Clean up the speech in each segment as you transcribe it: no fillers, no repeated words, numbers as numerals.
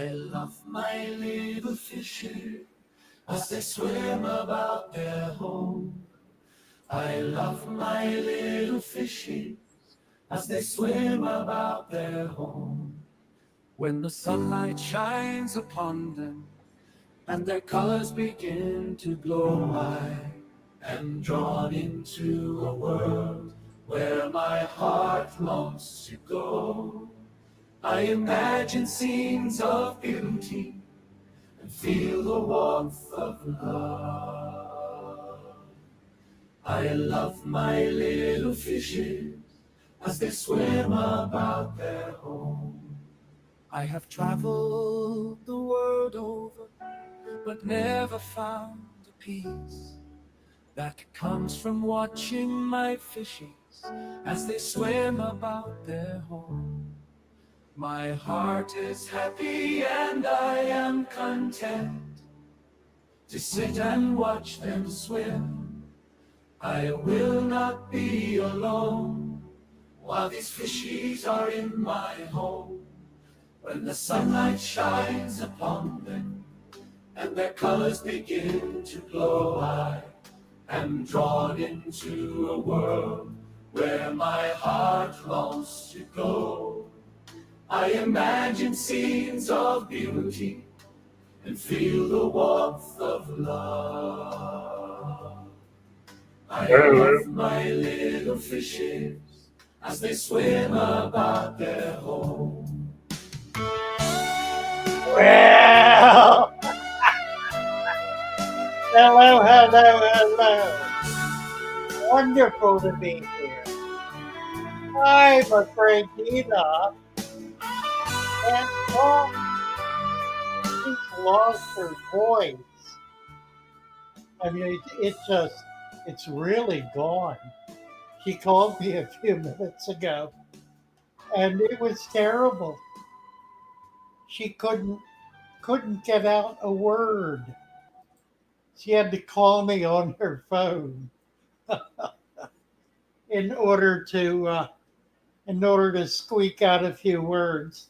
I love my little fishes as they swim about their home. I love my little fishes as they swim about their home. When the sunlight shines upon them and their colors begin to glow, I am drawn into a world where my heart longs to go. I imagine scenes of beauty and feel the warmth of love. I love my little fishes as they swim about their home. I have traveled the world over, but never found a peace that comes from watching my fishes as they swim about their home. My heart is happy and I am content to sit and watch them swim. I will not be alone while these fishies are in my home. When the sunlight shines upon them and their colors begin to glow, I am drawn into a world where my heart longs to go. I imagine scenes of beauty and feel the warmth of love. I love my little fishes as they swim about their home. Well, hello. Wonderful to be here. I'm afraid Dina can't talk. She's lost her voice. I mean, it's really gone. She called me a few minutes ago, and it was terrible. She couldn't get out a word. She had to call me on her phone in order to squeak out a few words.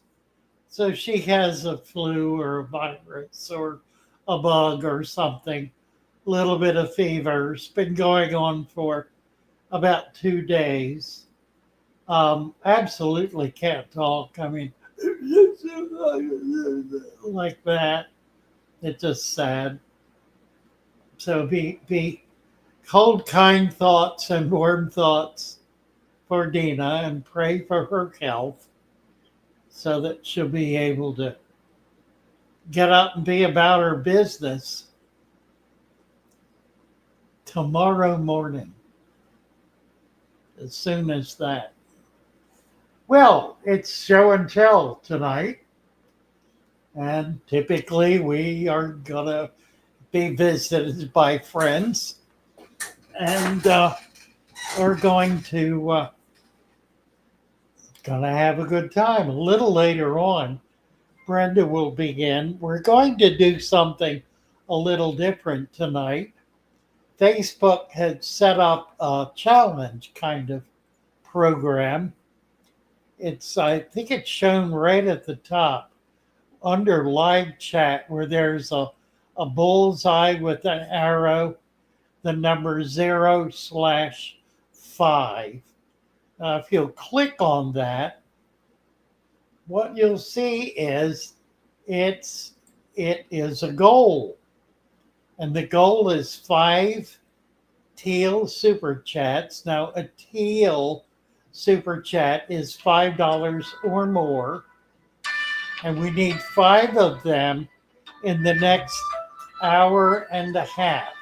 So she has a flu or a virus or a bug or something. A little bit of fever. It's been going on for about 2 days. Absolutely can't talk. I mean, like that. It's just sad. So be hold kind thoughts and warm thoughts for Dina and pray for her health so that she'll be able to get up and be about her business tomorrow morning. As soon as that. Well, it's show and tell tonight. And typically we are going to be visited by friends. And we're going to have a good time. A little later on, Brenda will begin. We're going to do something a little different tonight. Facebook had set up a challenge kind of program. I think it's shown right at the top under live chat where there's a bullseye with an arrow, the number 0/5. If you'll click on that, what you'll see is it is a goal. And the goal is 5 teal super chats. Now, a teal super chat is $5 or more. And we need 5 of them in the next hour and a half.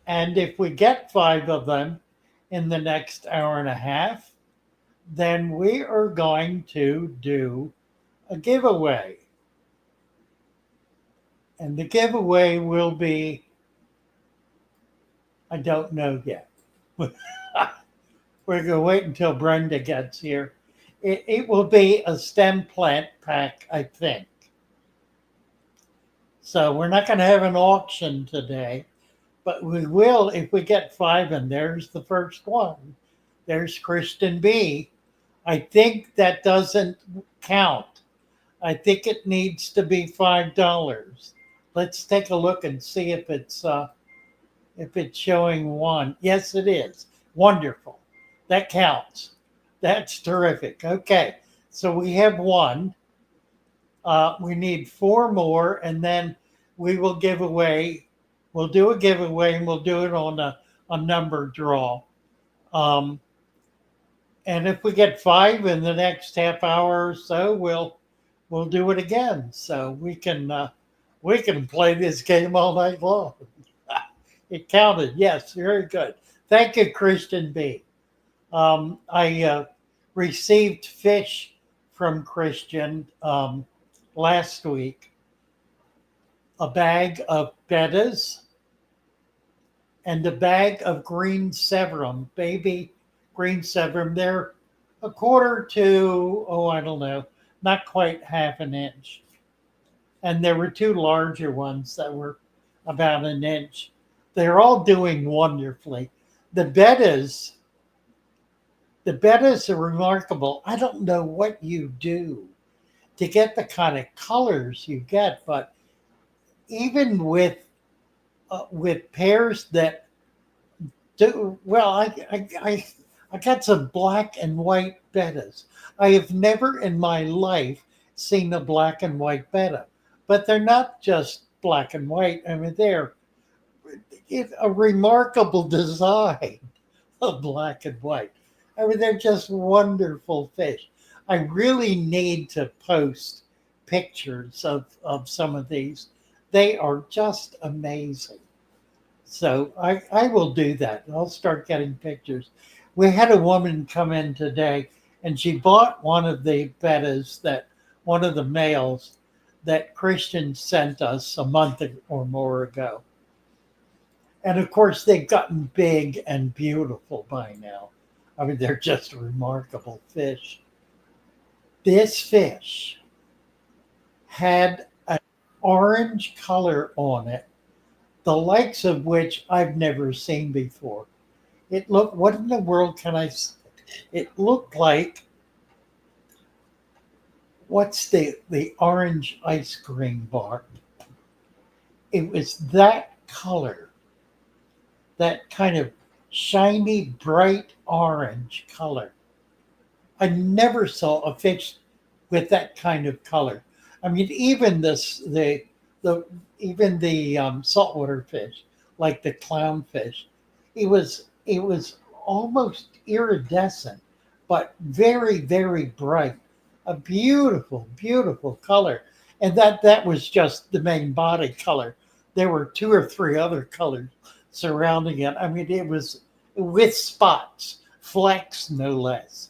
And if we get 5 of them in the next hour and a half, then we are going to do a giveaway. And the giveaway will be, I don't know yet. We're going to wait until Brenda gets here. It will be a stem plant pack, I think. So we're not going to have an auction today, but we will if we get 5, and there's the first one. There's Kristen B. I think that doesn't count. I think it needs to be $5. Let's take a look and see if it's showing one. Yes, it is. Wonderful. That counts. That's terrific. Okay, so we have one. We need four more, and then we will give away. We'll do a giveaway, and we'll do it on a number draw. Um, and if we get five in the next half hour or so, we'll do it again. So we can play this game all night long. It counted. Yes, very good. Thank you, Christian B. I received fish from Christian last week, a bag of bettas and a bag of green severum, baby green severum. They're a quarter to, oh, I don't know, not quite half an inch. And there were two larger ones that were about an inch. They're all doing wonderfully. The bettas, the bettas are remarkable. I don't know what you do to get the kind of colors you get, but even with pairs that do well, I got some black and white bettas. I have never in my life seen a black and white betta, but they're not just black and white. I mean, it's a remarkable design of black and white. I mean, they're just wonderful fish. I really need to post pictures of some of these. They are just amazing. So I will do that. I'll start getting pictures. We had a woman come in today and she bought one of the bettas that one of the males that Christian sent us a month or more ago. And of course, they've gotten big and beautiful by now. I mean, they're just remarkable fish. This fish had an orange color on it, the likes of which I've never seen before. It looked, what in the world can I say? It looked like, what's the orange ice cream bar? It was that color, that kind of shiny, bright orange color. I never saw a fish with that kind of color. I mean, even the even the saltwater fish, like the clownfish, it was almost iridescent, but very very bright. A beautiful beautiful color, and that was just the main body color. There were two or three other colors surrounding it. I mean, it was with spots, flecks no less.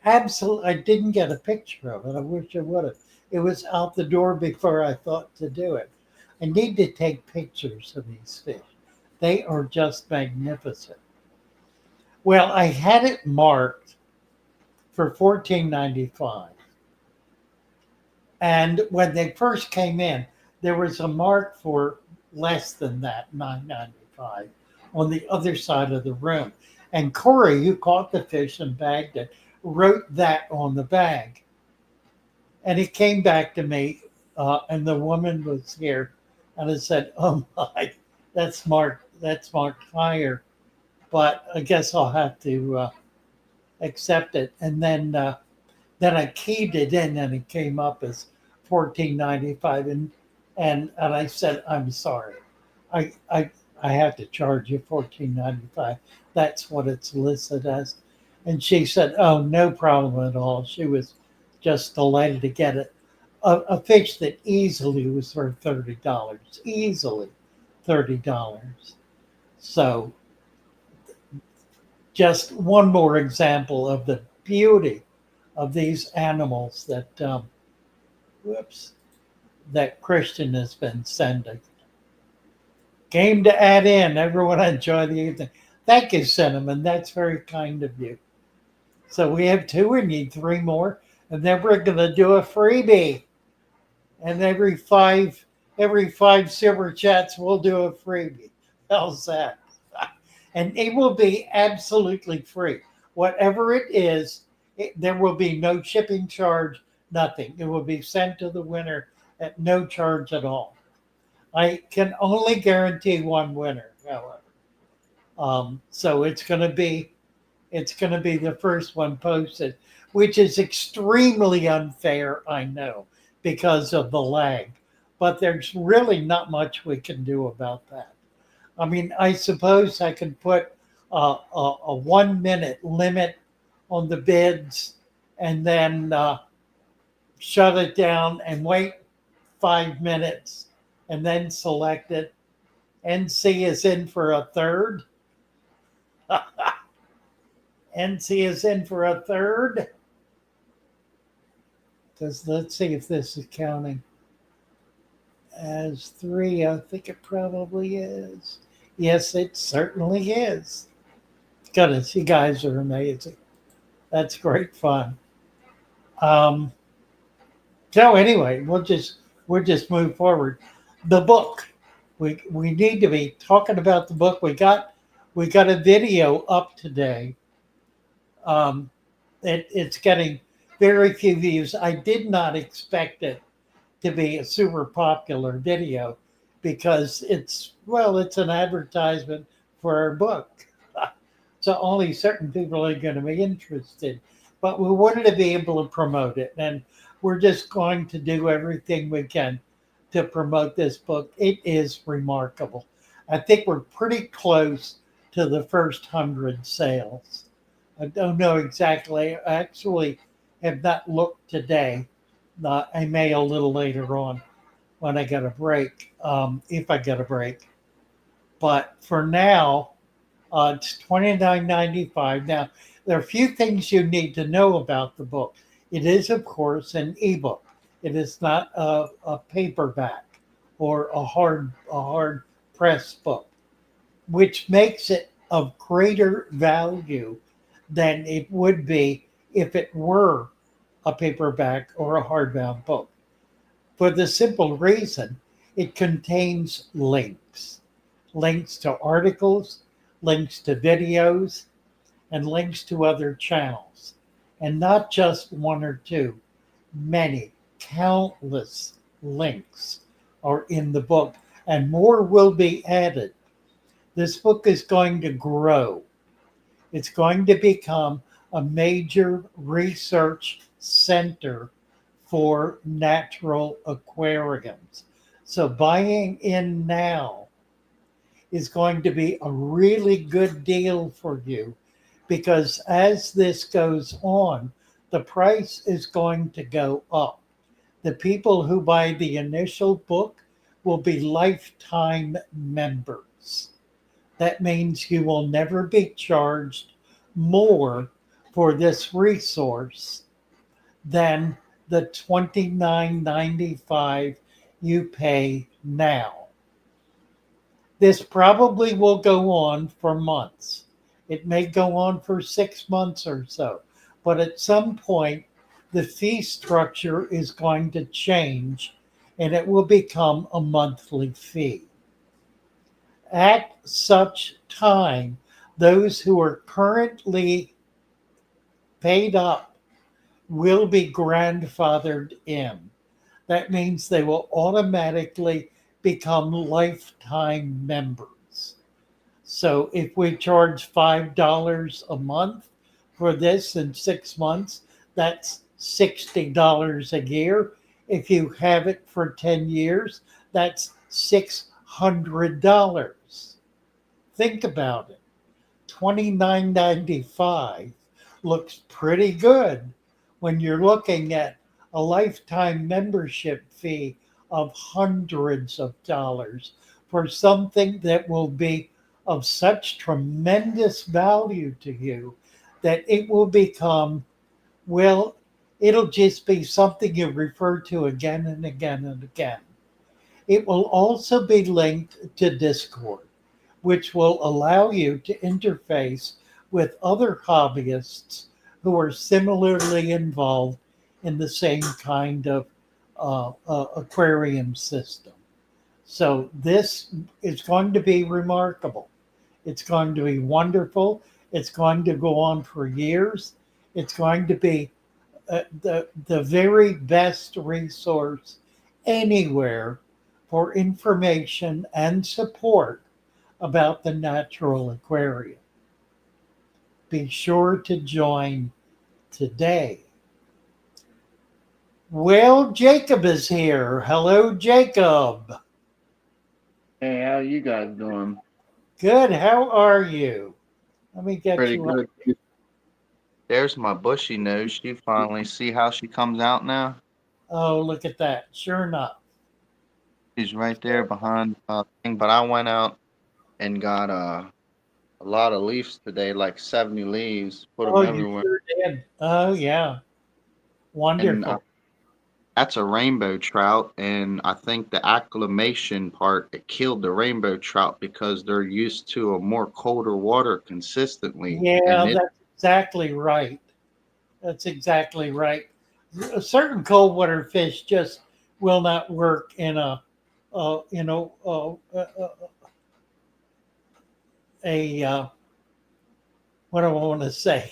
Absolutely, I didn't get a picture of it. I wish I would have. It was out the door before I thought to do it. I need to take pictures of these fish. They are just magnificent. Well, I had it marked for $14.95. And when they first came in, there was a mark for less than that, $9.95, on the other side of the room. And Corey, who caught the fish and bagged it, wrote that on the bag. And he came back to me, and the woman was here, and I said, "Oh my, that's marked higher, but I guess I'll have to accept it." And then I keyed it in, and it came up as $14.95, and I said, "I'm sorry, I I I have to charge you $14.95. That's what it's listed as." And she said, "Oh, no problem at all." She was just delighted to get it. A fish that easily was worth $30, easily $30. So just one more example of the beauty of these animals that Christian has been sending. Game to add in. Everyone enjoy the evening. Thank you, Cinnamon. That's very kind of you. So we have two. We need three more, and then we're going to do a freebie. And every five super chats, we'll do a freebie. How's that? And it will be absolutely free. Whatever it is, There will be no shipping charge, nothing. It will be sent to the winner at no charge at all. I can only guarantee one winner, however. So it's going to be the first one posted, which is extremely unfair, I know, because of the lag. But there's really not much we can do about that. I mean, I suppose I could put a 1 minute limit on the bids and then shut it down and wait 5 minutes and then select it. NC is in for a third. NC is in for a third. Because let's see if this is counting as three. I think it probably is. Yes, it certainly is. Goodness, you guys are amazing. That's great fun. Um, so anyway, we'll just move forward. The book. We need to be talking about the book. We got a video up today. It's getting very few views. I did not expect it to be a super popular video because it's an advertisement for our book. So only certain people are going to be interested. But we wanted to be able to promote it, and we're just going to do everything we can to promote this book. It is remarkable. I think we're pretty close to the first 100 sales. I don't know exactly. I actually have not looked today. I may a little later on when I get a break, if I get a break. But for now, it's $29.95. Now, there are a few things you need to know about the book. It is, of course, an ebook. It is not a paperback or a hard press book, which makes it of greater value than it would be if it were a paperback or a hardbound book. For the simple reason it contains links to articles, links to videos, and links to other channels. And not just one or two, many, countless links are in the book, and more will be added. This book is going to grow. It's going to become a major research center for natural aquariums. So buying in now is going to be a really good deal for you because as this goes on, the price is going to go up. The people who buy the initial book will be lifetime members. That means you will never be charged more for this resource than the $29.95 you pay now. This probably will go on for months. It may go on for 6 months or so, but at some point, the fee structure is going to change and it will become a monthly fee. At such time, those who are currently paid up will be grandfathered in. That means they will automatically become lifetime members. So if we charge $5 a month for this in 6 months, that's $60 a year. If you have it for 10 years, that's $600. Think about it. $29.95 looks pretty good when you're looking at a lifetime membership fee of hundreds of dollars for something that will be of such tremendous value to you that it will become, well, it'll just be something you refer to again and again and again. It will also be linked to Discord, which will allow you to interface with other hobbyists who are similarly involved in the same kind of aquarium system. So this is going to be remarkable. It's going to be wonderful. It's going to go on for years. It's going to be the very best resource anywhere for information and support about the Natural Aquarium. Be sure to join today. Well, Jacob is here. Hello, Jacob. Hey, how you guys doing? Good. How are you? Let me get Pretty you up. good. There's my bushy nose. You finally see how she comes out now? Oh, look at that. Sure enough. She's right there behind thing. But I went out and got a lot of leaves today, like 70 leaves, put Oh, them you everywhere. sure did. Oh, yeah. And Wonderful. that's a rainbow trout. And I think the acclimation part it killed the rainbow trout because they're used to a more colder water consistently. Yeah, And it that's exactly right. That's exactly right. Certain cold water fish just will not work in a what do I want to say?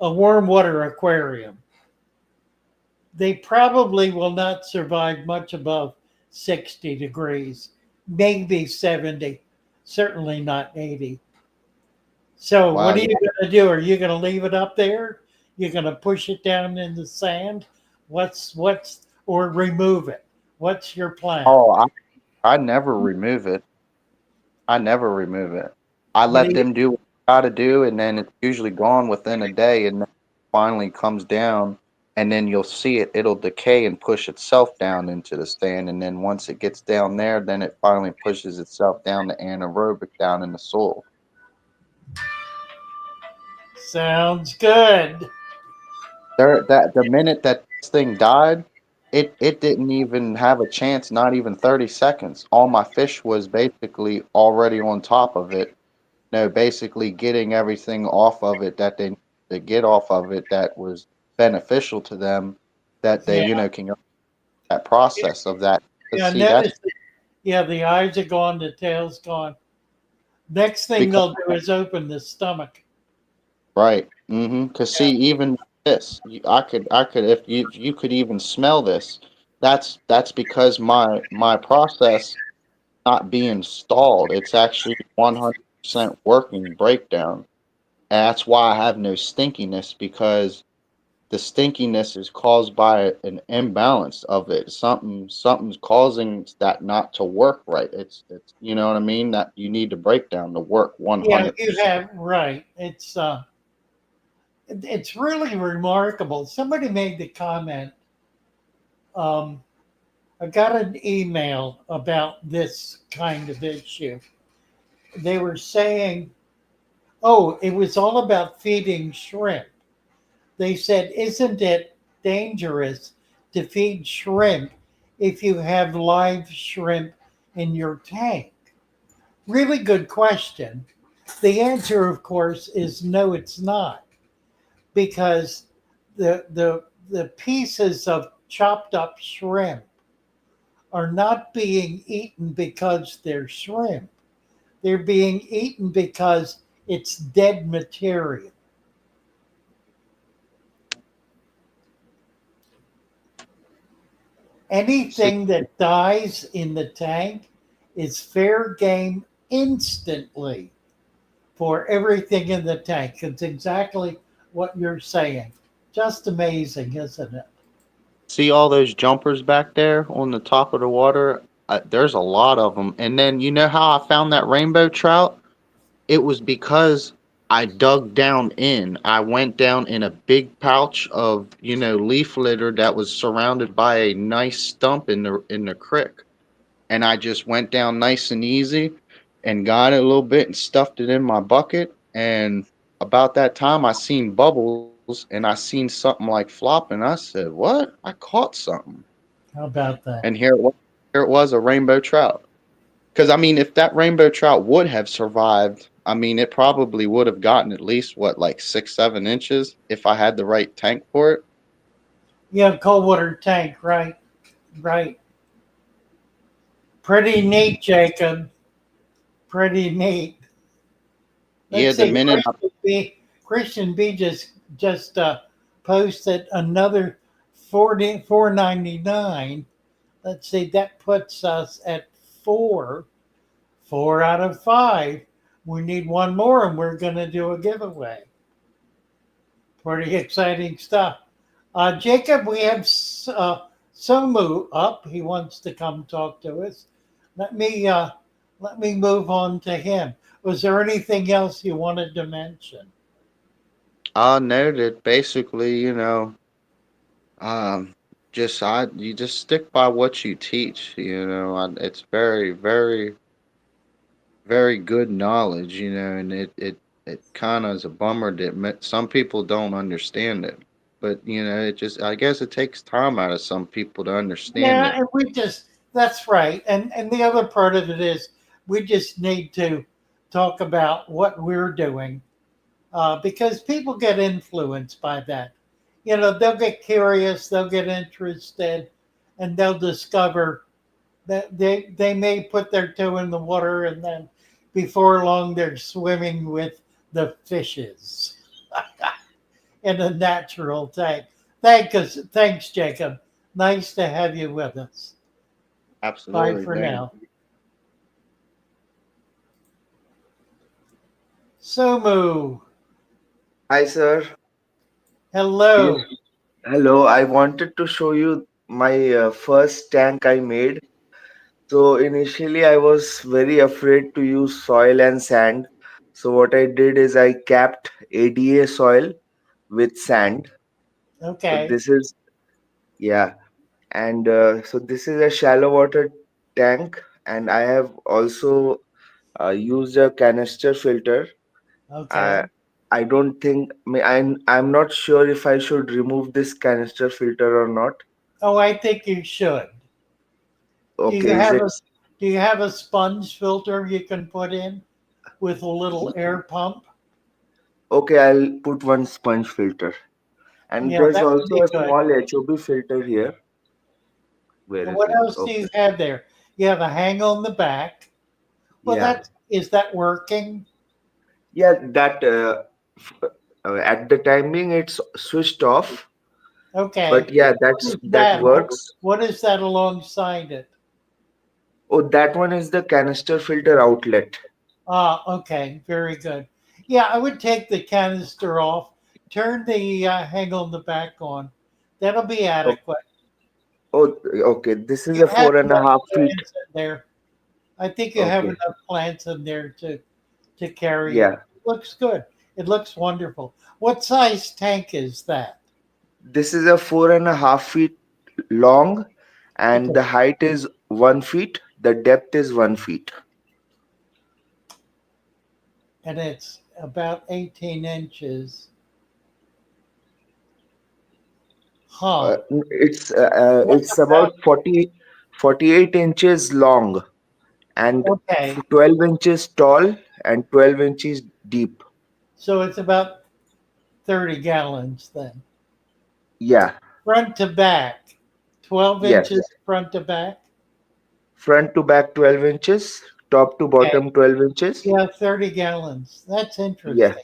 A warm water aquarium. They probably will not survive much above 60 degrees, maybe 70, certainly not 80. So, what wow, are yeah. you going to do? Are you going to leave it up there? You're going to push it down in the sand? Or remove it? What's your plan? Oh, I never remove it. I never remove it. I What do let you, them do what they gotta do, and then it's usually gone within a day, and then finally comes down, and then you'll see it. It'll decay and push itself down into the stand, and then once it gets down there, then it finally pushes itself down the anaerobic down in the soil. sounds good. There, that the minute that this thing died, it didn't even have a chance. Not even 30 seconds. All my fish was basically already on top of it. No, basically getting everything off of it that they need to get off of it that was beneficial to them, that they, Yeah, can go through that process of that. But yeah. see, that's Notice that, yeah, the eyes are gone, the tail's gone. Next thing because they'll do is open the stomach. right. Because see, even this, I could, if you could even smell this, that's because my process not being stalled. It's actually 100% working breakdown. And that's why I have no stinkiness because the stinkiness is caused by an imbalance of it. Something's causing that not to work right. It's you know what I mean? That you need to break down to work Yeah, you 100%. have right. It's really remarkable. Somebody made the comment. Um, I got an email about this kind of issue. They were saying, oh, it was all about feeding shrimp. They said, isn't it dangerous to feed shrimp if you have live shrimp in your tank? Really good question. The answer, of course, is no, it's not, because the pieces of chopped up shrimp are not being eaten because they're shrimp. They're being eaten because it's dead material. See, Anything that dies in the tank is fair game instantly for everything in the tank. It's exactly what you're saying. Just amazing, isn't it? see all those jumpers back there on the top of the water? There's a lot of them. And then you know how I found that rainbow trout? It was because I dug down in. I went down in a big pouch of, leaf litter that was surrounded by a nice stump in the creek. And I just went down nice and easy and got it a little bit and stuffed it in my bucket. And about that time I seen bubbles and I seen something like flopping. I said, "What? I caught something." How about And that? here it was, a rainbow trout. Because I mean, if that rainbow trout would have survived, I mean, it probably would have gotten at least what, like 6, 7 inches, if I had the right tank for it. You have cold water tank, right? Right. Pretty neat, Jacob. Pretty neat. Yeah, Let's the see. minute I, Christian B just just posted another 44.99. Let's see, that puts us at four, 4 out of 5. We need one more, and we're going to do a giveaway. Pretty exciting stuff. Jacob, we have Somu up. He wants to come talk to us. Let me uh, let me move on to him. Was there anything else you wanted to mention? I know that basically, um, you just stick by what you teach. It's very, very, very good knowledge. And it kind of is a bummer that some people don't understand it. But it just I guess it takes time out of some people to understand Yeah, it. and that's right. And the other part of it is we just need to talk about what we're doing because people get influenced by that. They'll get curious, they'll get interested, and they'll discover that they may put their toe in the water, and then before long they're swimming with the fishes in a natural tank. Thanks, Jacob. Nice to have you with us. Bye Absolutely. for Thank now. Somu, Hi, sir. hello. Yes. Hello. I wanted to show you my first tank I made. So initially, I was very afraid to use soil and sand. So what I did is I capped ADA soil with sand. So Okay, this is yeah, and so this is a shallow water tank, and I have also used a canister filter. okay. I I don't think I'm not sure if I should remove this canister filter or not. Oh, I think you should. Do you Okay, is have it a do you have a sponge filter you can put in with a little air pump? okay? I'll put one sponge filter, and Yeah, there's that would also be a good. small HOB filter here. Where And is what it? else do you Okay, have there? You have a hang on the back. Well, yeah, that is that working? yeah. That at the timing it's switched off, Okay. but yeah, What that is that? works. What is that alongside it? Oh, that one is the canister filter outlet. Ah, okay, very good. Yeah, I would take the canister off, turn the hang on the back on. That'll be Oh, adequate. oh, okay. This is You a have four and a enough half feet. plants in there. I think you have Okay, enough plants in there to carry it. yeah. Looks good. It looks wonderful. What size tank is that? This is a 4.5 feet long, and Okay. the height is 1 feet. The depth is 1 feet. And it's about 18 inches. Huh. It's about 48 inches long and Okay. 12 inches tall and 12 inches deep. So it's about 30 gallons then. Yeah, Front to back, 12 yes. inches front to back. Front to back 12 inches, top to Okay. bottom 12 inches. Yeah, 30 gallons. That's Yeah, interesting.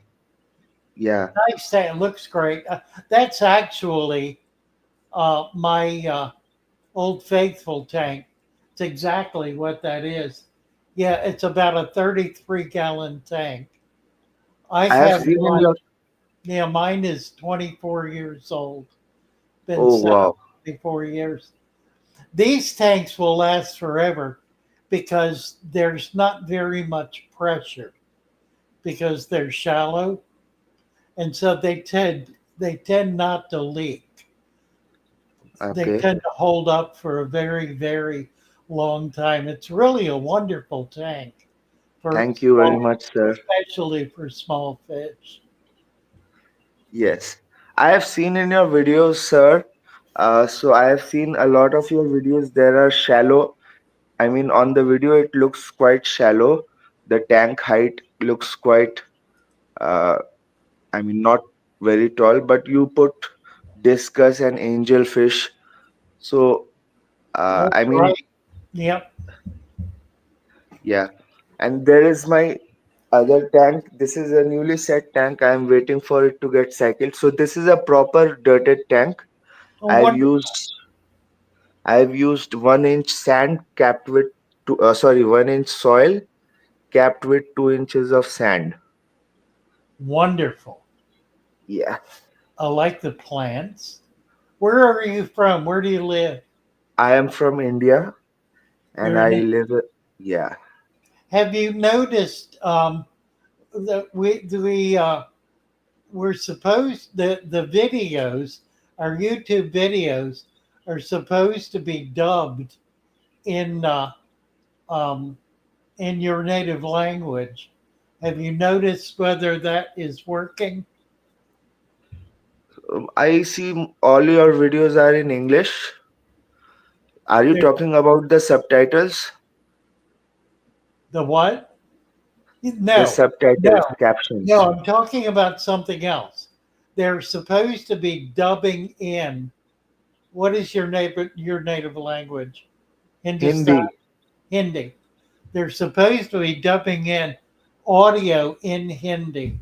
yeah. Nice tank. It looks great. That's actually my Old Faithful tank. It's exactly what that is. Yeah, it's about a 33-gallon tank. I I have have seen in one. your. Yeah, mine is 24 years old. Been Oh, set wow. 24 years. These tanks will last forever because there's not very much pressure because they're shallow, and so they tend not to leak. They Okay. tend to hold up for a very, very long time. It's really a wonderful tank for Thank you very small, much, sir. especially for small fish. Yes. I have seen in your videos, sir. So I have seen a lot of your videos. There are shallow. I mean, on the video, it looks quite shallow. The tank height looks quite, uh, I mean, not very tall, but you put discus and angelfish. So, I That's mean, right. Yep. yeah. And there is my Other tank, this is a newly set tank. I am waiting for it to get cycled. So this is a proper dirted tank. Oh, I've wonderful. used I've used 1 inch sand capped with 1 inch soil capped with 2 inches of sand. Wonderful. Yeah. I like the plants. Where are you from? Where do you live? I am from India and You're I in. live yeah. Have you noticed that we're supposed the videos, our YouTube videos, are supposed to be dubbed in um, in your native language. Have you noticed whether that is working? I see all your videos are in English. Are you There, talking about the subtitles? the what? The No, subtitles, no, captions. no. I'm talking about something else. They're supposed to be dubbing in. What is your native language? Hindustan Hindi. Hindi. They're supposed to be dubbing in audio in Hindi.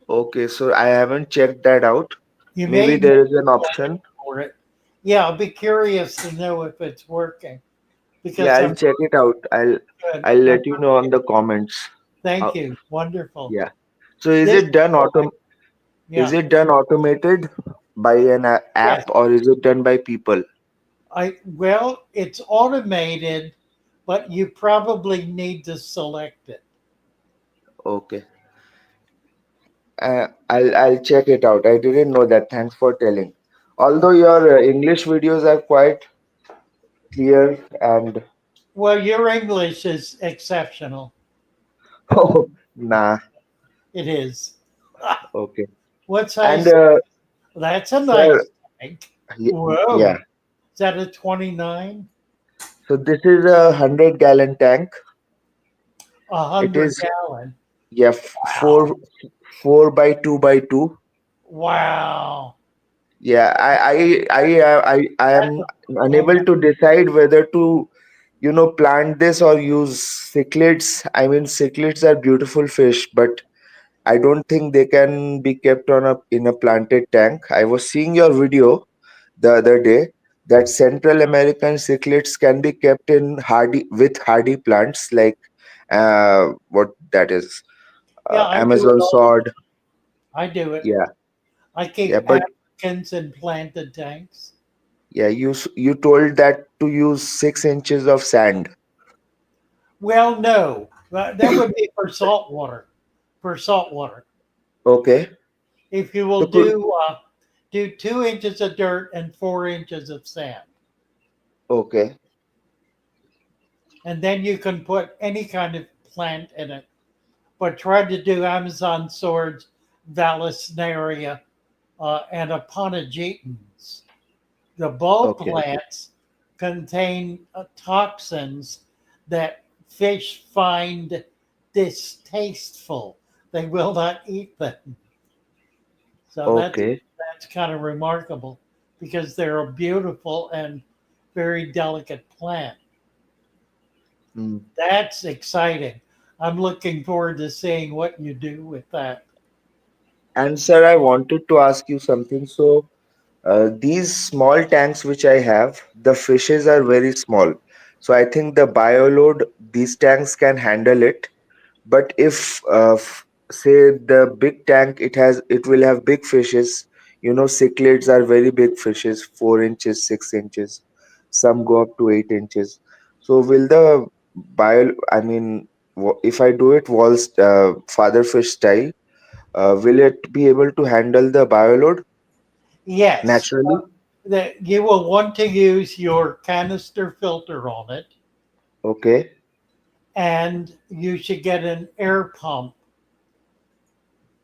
Okay, so I haven't checked that out. You Maybe may there need is an to look option. for it. Yeah, I'll be curious to know if it's working Yeah, because I'll I'm check it out. good. I'll let you know on the comments. Thank How, you. Wonderful. yeah. So is This it done is yeah. it done automated by an Yes. app or is it done by people? It's automated, but you probably need to select it. Okay. I'll check it out. I didn't know that. Thanks for telling. Although your English videos are quite clear and Well, your English is exceptional. oh nah. It is. Okay. What And size? That's a sir, nice tank. Whoa. yeah. Is that a 29? So this is a 100-gallon tank. A It hundred is gallon. yeah Wow. 4 by 2 by 2. Wow. Yeah, I That's am a unable to decide whether to plant this or use cichlids. I mean, cichlids are beautiful fish, but I don't think they can be kept on a in a planted tank. I was seeing your video the other day that Central American cichlids can be kept in hardy plants like what that is yeah, I do it Amazon all. sword. I do it. Yeah, I yeah, keep but Africans in planted tanks. yeah, you told that to use 6 inches of sand. Well, no. That would be for salt water. For salt water. Okay, If you so will could do 2 inches of dirt and 4 inches of sand. okay, And then you can put any kind of plant in it. But try to do Amazon swords, Vallisneria, and Aponogetans. The bulb okay, plants contain toxins that fish find distasteful. They will not eat them. So okay. that's kind of remarkable because they're a beautiful and very delicate plant. Hmm. That's exciting. I'm looking forward to seeing what you do with that. And sir, I wanted to ask you something. So these small tanks which I have, the fishes are very small. So I think the bioload these tanks can handle it. But if say the big tank, it will have big fishes. Cichlids are very big fishes, 4 inches, 6 inches. Some go up to 8 inches. So will the I mean, if I do it walls father fish style, will it be able to handle the bioload Yes, naturally? that you will want to use your canister filter on it, Okay, and you should get an air pump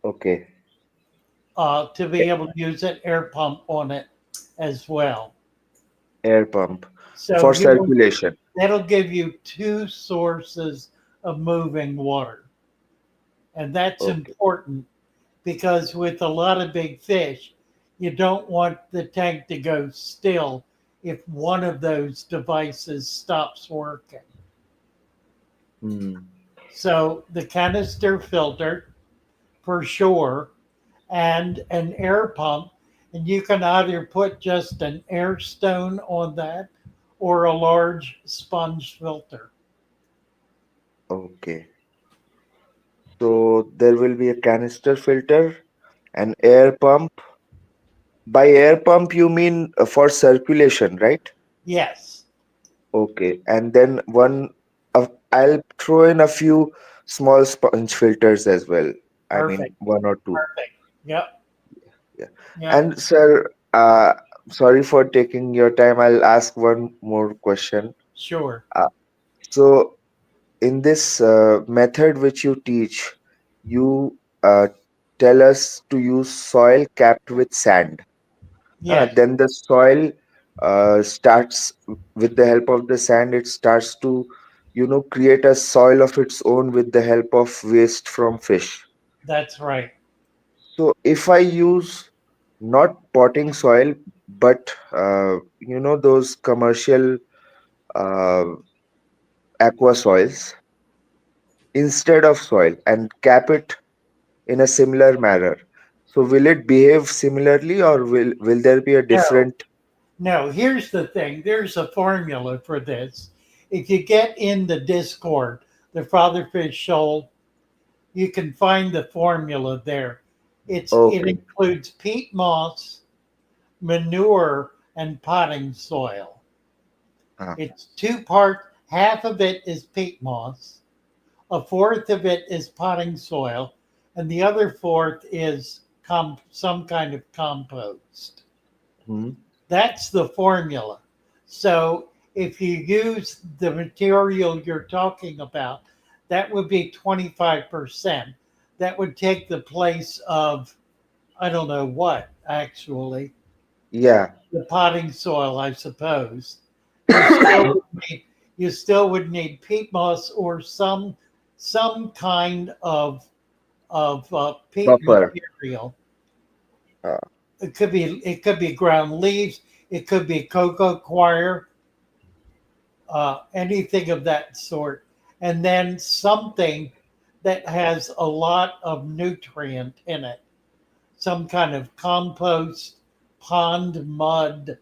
okay. to be able to use an air pump on it as well. Air pump So for circulation. that'll give you two sources of moving water, and that's Okay. important because with a lot of big fish, you don't want the tank to go still if one of those devices stops working. Hmm. So the canister filter for sure, and an air pump. And you can either put just an air stone on that or a large sponge filter. Okay. So there will be a canister filter, an air pump. By air pump, you mean for circulation, right? Yes, Okay. And then I'll throw in a few small sponge filters as well. I mean, perfect, one or two. perfect. Yep, Yeah. yep, And sir, sorry for taking your time. I'll ask one more question. sure. Uh, so in this method which you teach, you tell us to use soil capped with sand. Yes, Then the soil starts with the help of the sand. It starts to, create a soil of its own with the help of waste from fish. that's right. So if I use not potting soil, but those commercial uh, aqua soils instead of soil and cap it in a similar manner. So will it behave similarly, or will there be a No, different? no, here's the thing there's a formula for this. If you get in the Discord, the Father Fish Shoal, you can find the formula there. It Okay. includes peat moss, manure, and potting soil. Ah, It's two-part. Half of it is peat moss, a fourth of it is potting soil, and the other fourth is some kind of compost. hmm. That's the formula. So if you use the material you're talking about, that would be 25%. That would take the place of, I don't know what, actually, Yeah. the potting soil, I suppose. You still would need, you still would need peat moss or some kind of peat Buffer. material. Uh, It could be ground leaves. It could be cocoa coir, anything of that sort, and then something that has a lot of nutrient in it, some kind of compost, pond mud,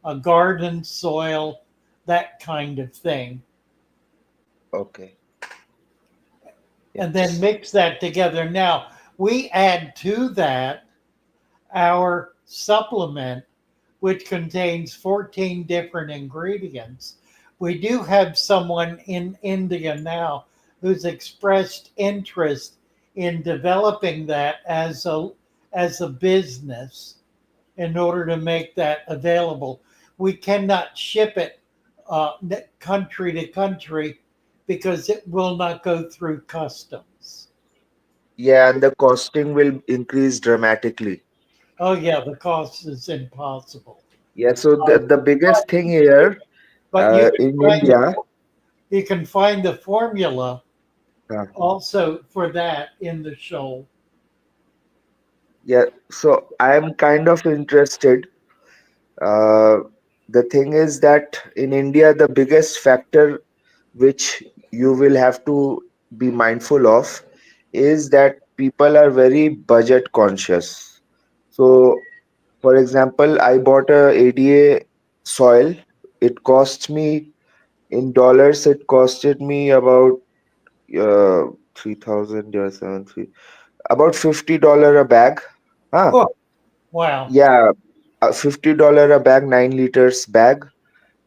a garden soil, that kind of thing, okay. and then Yes. mix that together. Now we add to that our supplement, which contains 14 different ingredients. We do have someone in India now who's expressed interest in developing that as a business in order to make that available. We cannot ship it country to country because it will not go through customs. Yeah, and the costing will increase dramatically. Oh yeah, the cost is impossible. Yeah. So Uh, the biggest thing here but you can in find India. you can find the formula uh, also for that in the show. yeah. So I am kind of interested. Uh, the thing is that in India, the biggest factor which you will have to be mindful of is that people are very budget conscious. So, for example, I bought a ADA soil. It cost me in dollars. It costed me about 3,000 or 7 3 about $50 a bag. Huh? Oh, wow. Yeah, $50 a bag, 9 liters bag.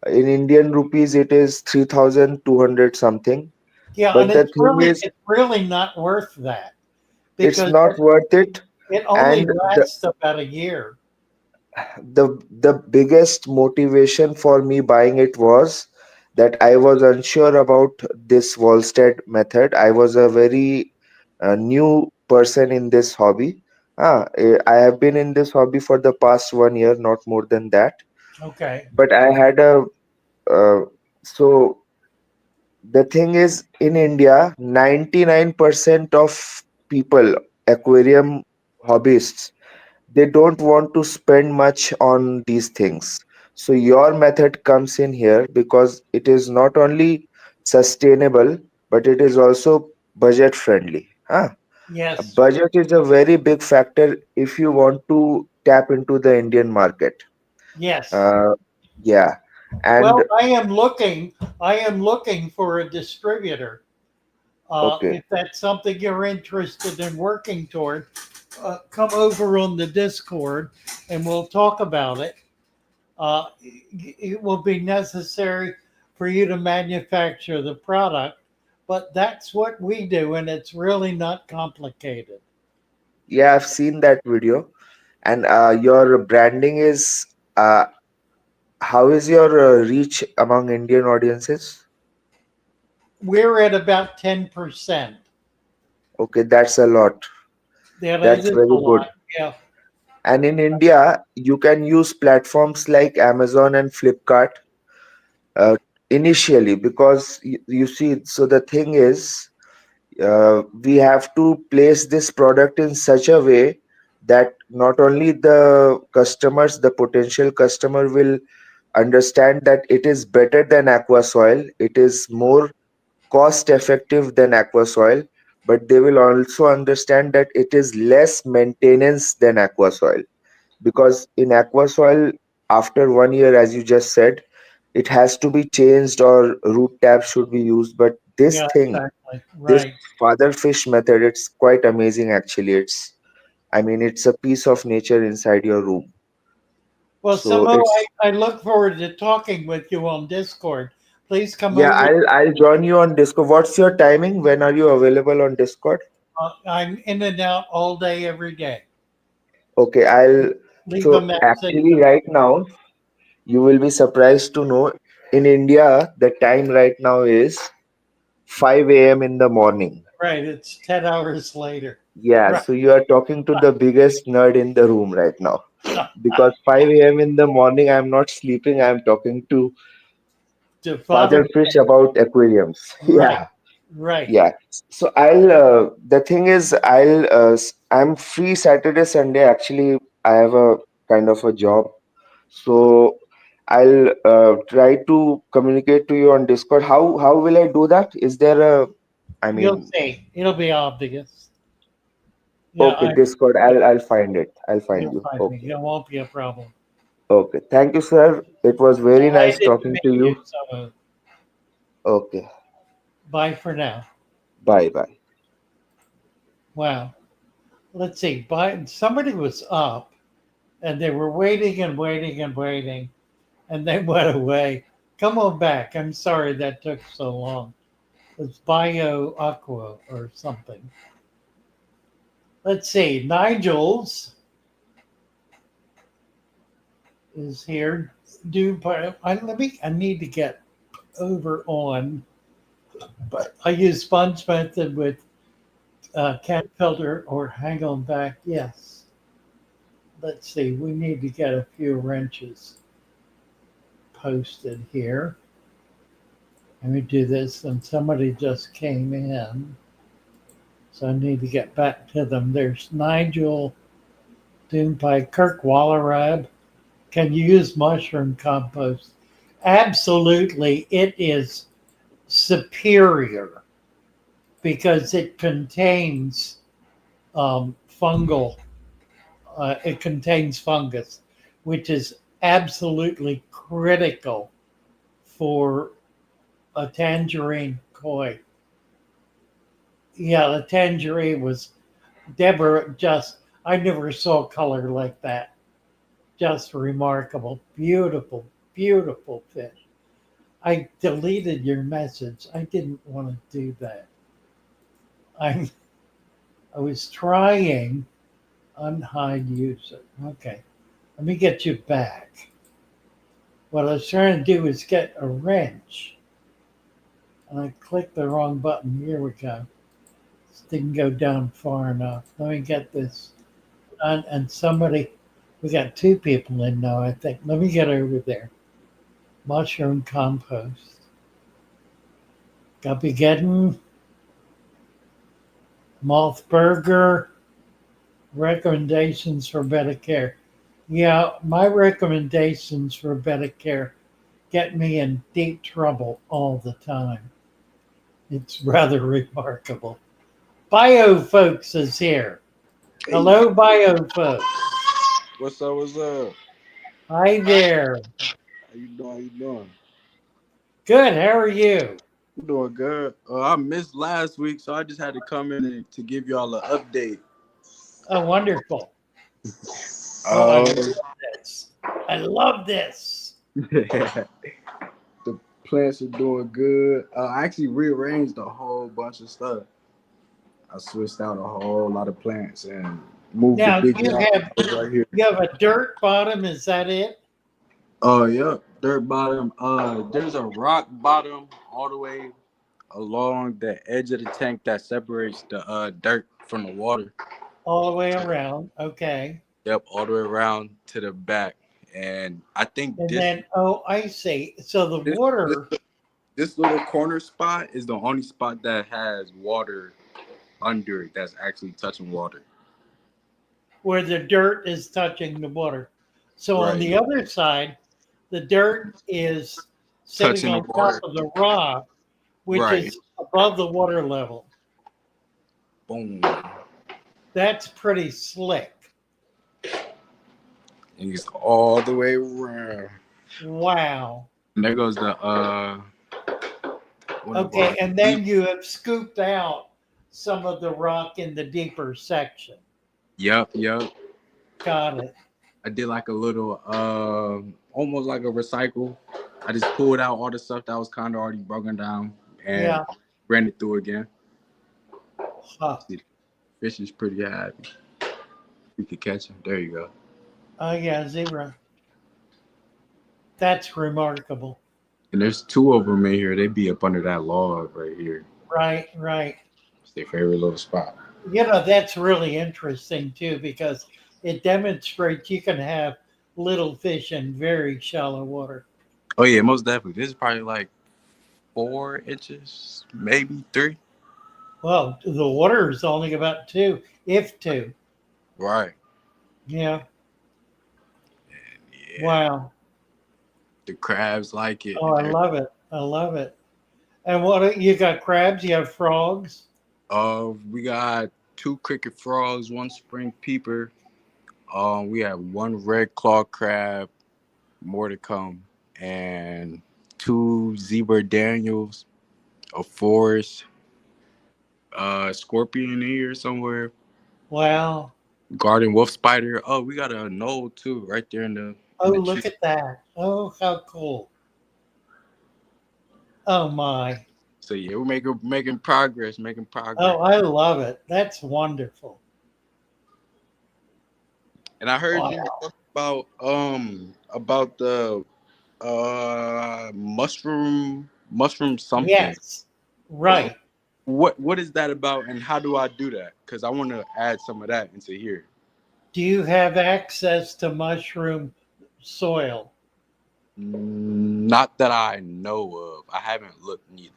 In Indian rupees, it is 3,200 something. Yeah, and But the it's thing really is, it's really not worth that it's because not worth it. it only And lasts about a year. the biggest motivation for me buying it was that I was unsure about this Volstead method. I was a very new person in this hobby. I have been in this hobby for the past 1 year, not more than that. Okay. But I had a so the thing is, in India, 99% of people, aquarium hobbyists, they don't want to spend much on these things. So your method comes in here because it is not only sustainable, but it is also budget friendly. Huh? A Yes. budget is a very big factor if you want to tap into the Indian market. Yes. Uh, yeah, and Well, I am looking for a distributor. okay. If that's something you're interested in working toward, come over on the Discord and we'll talk about it. It will be necessary for you to manufacture the product, but that's what we do, and it's really not complicated. Yeah, I've seen that video. And your branding is how is your reach among Indian audiences? We're at about 10%. Okay, that's a lot. That That's is a very good. lot. Yeah. And in India, you can use platforms like Amazon and Flipkart uh, initially because you see, so the thing is, we have to place this product in such a way that not only the customers, the potential customer will understand that it is better than aqua soil, it is more cost effective than aqua soil, but they will also understand that it is less maintenance than aqua soil, because in aqua soil, after 1 year, as you just said, it has to be changed or root tabs should be used. But this Yeah, thing, exactly. this Right. father fish method, it's quite amazing actually. It's, I mean, it's a piece of nature inside your room. Well, So Samo, it's, I look forward to talking with you on Discord. Please come yeah, over. I'll join you on Discord. What's your timing? When are you available on Discord? I'm in and out all day, every day. Okay, I'll, Leave a so message. actually right now you will be surprised to know, in India the time right now is 5 a.m. in the morning. Right. It's 10 hours later. Yeah, Right. so you are talking to the biggest nerd in the room right now. Because 5 a.m. in the morning, I'm not sleeping, I'm talking to To Father Father. Fish about aquariums. Right. Yeah, Right. yeah. So the thing is, I'm free Saturday, Sunday. Actually, I have a kind of a job. So I'll try to communicate to you on Discord. How will I do that? Is there a, I You'll mean, see. It'll be obvious. Yeah, okay, Discord. I'll find it. I'll find you'll you. find me. Okay. It won't be a problem. Okay. Thank you, sir. It was very nice Delighted to talking to meet you. you. So, Okay. bye for now. Bye bye. Wow. Let's see. Somebody was up and they were waiting and waiting and waiting and they went away. Come on back. I'm sorry that took so long. It's Bio Aqua or something. Let's see. Nigel's is here. I need to get over on, but I use sponge method with cat filter or hang on back. Yes. Let's see. We need to get a few wrenches posted here. Let me do this. And somebody just came in. So I need to get back to them. There's Nigel Doom by Kirk Wallerab. Can you use mushroom compost? Absolutely. It is superior because it contains fungal, it contains fungus, which is absolutely critical for a tangerine koi. Yeah, the tangerine was Deborah just I never saw color like that. Just remarkable. Beautiful, beautiful fish. I deleted your message. I didn't want to do that. I I was trying unhide user. Okay. Let me get you back. What I was trying to do is get a wrench. And I clicked the wrong button. Here we go. This didn't go down far enough. Let me get this done. And somebody, we got two people in now, I think. Let me get over there. Mushroom compost. Guppy Geddon, Moth Burger, recommendations for better care. Yeah, my recommendations for better care get me in deep trouble all the time. It's rather remarkable. Bio folks is here. Hey, Hello, bio folks. what's up? What's up? Hi there. How you doing? How you doing? Good. How are you? I'm doing good. I missed last week, so I just had to come in to give y'all an update. Oh, wonderful. Oh, I Um, love this. I love this. the plants are doing good. I actually rearranged a whole bunch of stuff. I switched out a whole lot of plants and moved the Now big you guy have right here. you have a dirt bottom. Is that it? Oh, yeah, dirt bottom. There's a rock bottom all the way along the edge of the tank that separates the dirt from the water. All the way around. Okay. Yep, all the way around to the back. And I think And this then, oh, I see. So the this this, water this little corner spot is the only spot that has water under it that's actually touching water. where the dirt is touching the water. So on Right. the other side, the dirt is sitting Touching the on top water. of the rock, which Right. is above the water level. Boom. That's pretty slick. And it's all the way around. Wow. And there goes the one of our Okay. And then you have scooped out some of the rock in the deeper section. Yep. Got it. I did like a little almost like a recycle. I just pulled out all the stuff that was kind of already broken down and Yeah. ran it through again. Huh. See, the fish is pretty happy. We could catch him. There you go. Oh, yeah. Zebra. That's remarkable. And there's two of them in here. They be up under that log right here. Right. Right. It's their favorite little spot. That's really interesting too, because it demonstrates you can have little fish in very shallow water. Oh yeah, most definitely. This is probably like 4 inches, maybe 3. Well, the water is only about two, if two. Right. Yeah. And yeah, Wow. the crabs like it. Oh, I love it. I love it. And what you got? Crabs? You have frogs? We got 2 cricket frogs, 1 spring peeper. We have 1 red claw crab, more to come, and 2 zebra Daniels, a forest, scorpion in here somewhere, Wow. garden wolf spider. Oh, we got a knoll too, right there Oh, in the tree. look at that. Oh, how cool. Oh my. So yeah, we're making progress, making Oh, progress. I love it. That's wonderful. And I heard you Wow. talk about the mushroom something. Yes. Right. What is that about, and how do I do that? Because I want to add some of that into here. Do you have access to mushroom soil? Not that I know of. I haven't looked neither.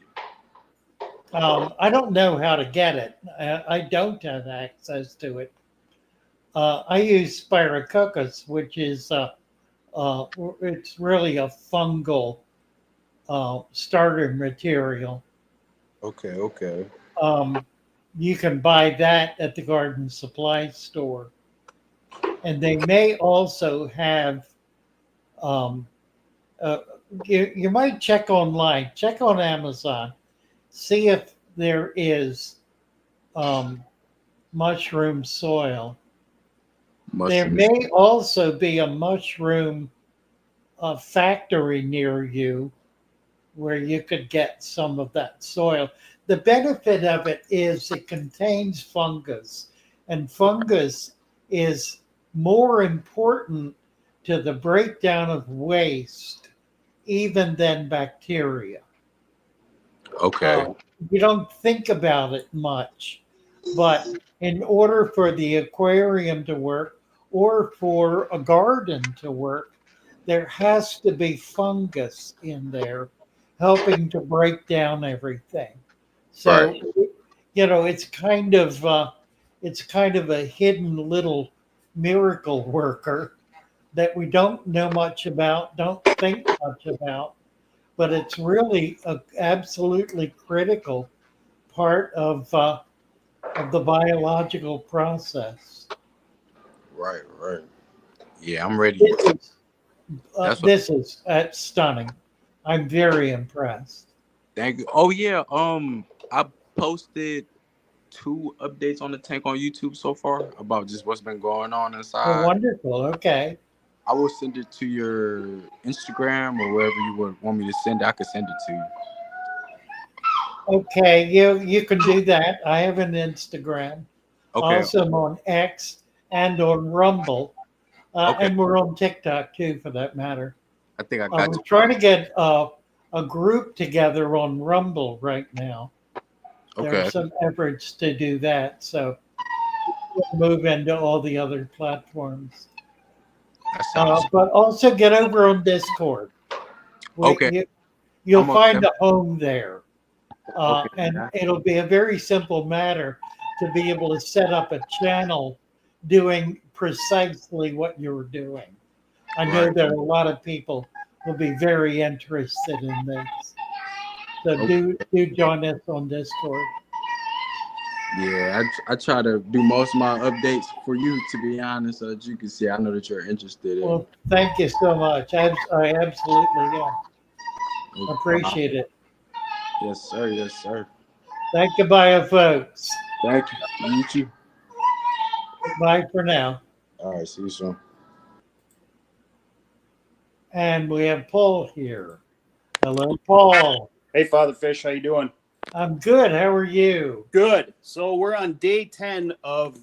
I don't know how to get it. I don't have access to it. I use spirococcus, which is it's really a fungal starter material. Okay. Um, you can buy that at the garden supply store, and they may also have. Um, uh, you might check online, check on Amazon, see if there is um, mushroom soil. There Mushrooms. may also be a mushroom factory near you where you could get some of that soil. The benefit of it is it contains fungus, and fungus is more important to the breakdown of waste even than bacteria. Okay. Uh, you don't think about it much, but in order for the aquarium to work or for a garden to work, there has to be fungus in there helping to break down everything. Right. So, it's kind of a hidden little miracle worker that we don't know much about, don't think much about, but it's really a absolutely critical part of of the biological process. Right, right. Yeah, I'm ready. This is, That's what. this is stunning. I'm very impressed. Thank you. Oh yeah. I posted 2 updates on the tank on YouTube so far about just what's been going on Oh, inside. wonderful. Okay. I will send it to your Instagram or wherever you would want me to send it. I could send it to you. Okay, you can do that. I have an Instagram. Okay. Also, I'm on X and on Rumble, Okay. and we're on TikTok too, for that matter. I think I got We're you. trying to get a group together on Rumble right now. There are Okay. some efforts to do that, so we'll move into all the other platforms. That sounds But also get over on Discord. We, okay. you, you'll I'm on. find a home there. Okay. And it'll be a very simple matter to be able to set up a channel doing precisely what you're doing. I know Right. that a lot of people will be very interested in this. So Okay. do join us on Discord. Yeah, I try to do most of my updates for you, to be honest, so that you can see. I know that you're interested in. Well, thank you so much. I absolutely appreciate it. Yes, sir. Yes, sir. Thank you, bio folks. Thank you. You too. Bye for now. All right. See you soon. And we have Paul here. Hello, Paul. Hey, Father Fish, how you doing? I'm good. How are you? Good. So we're on day 10 of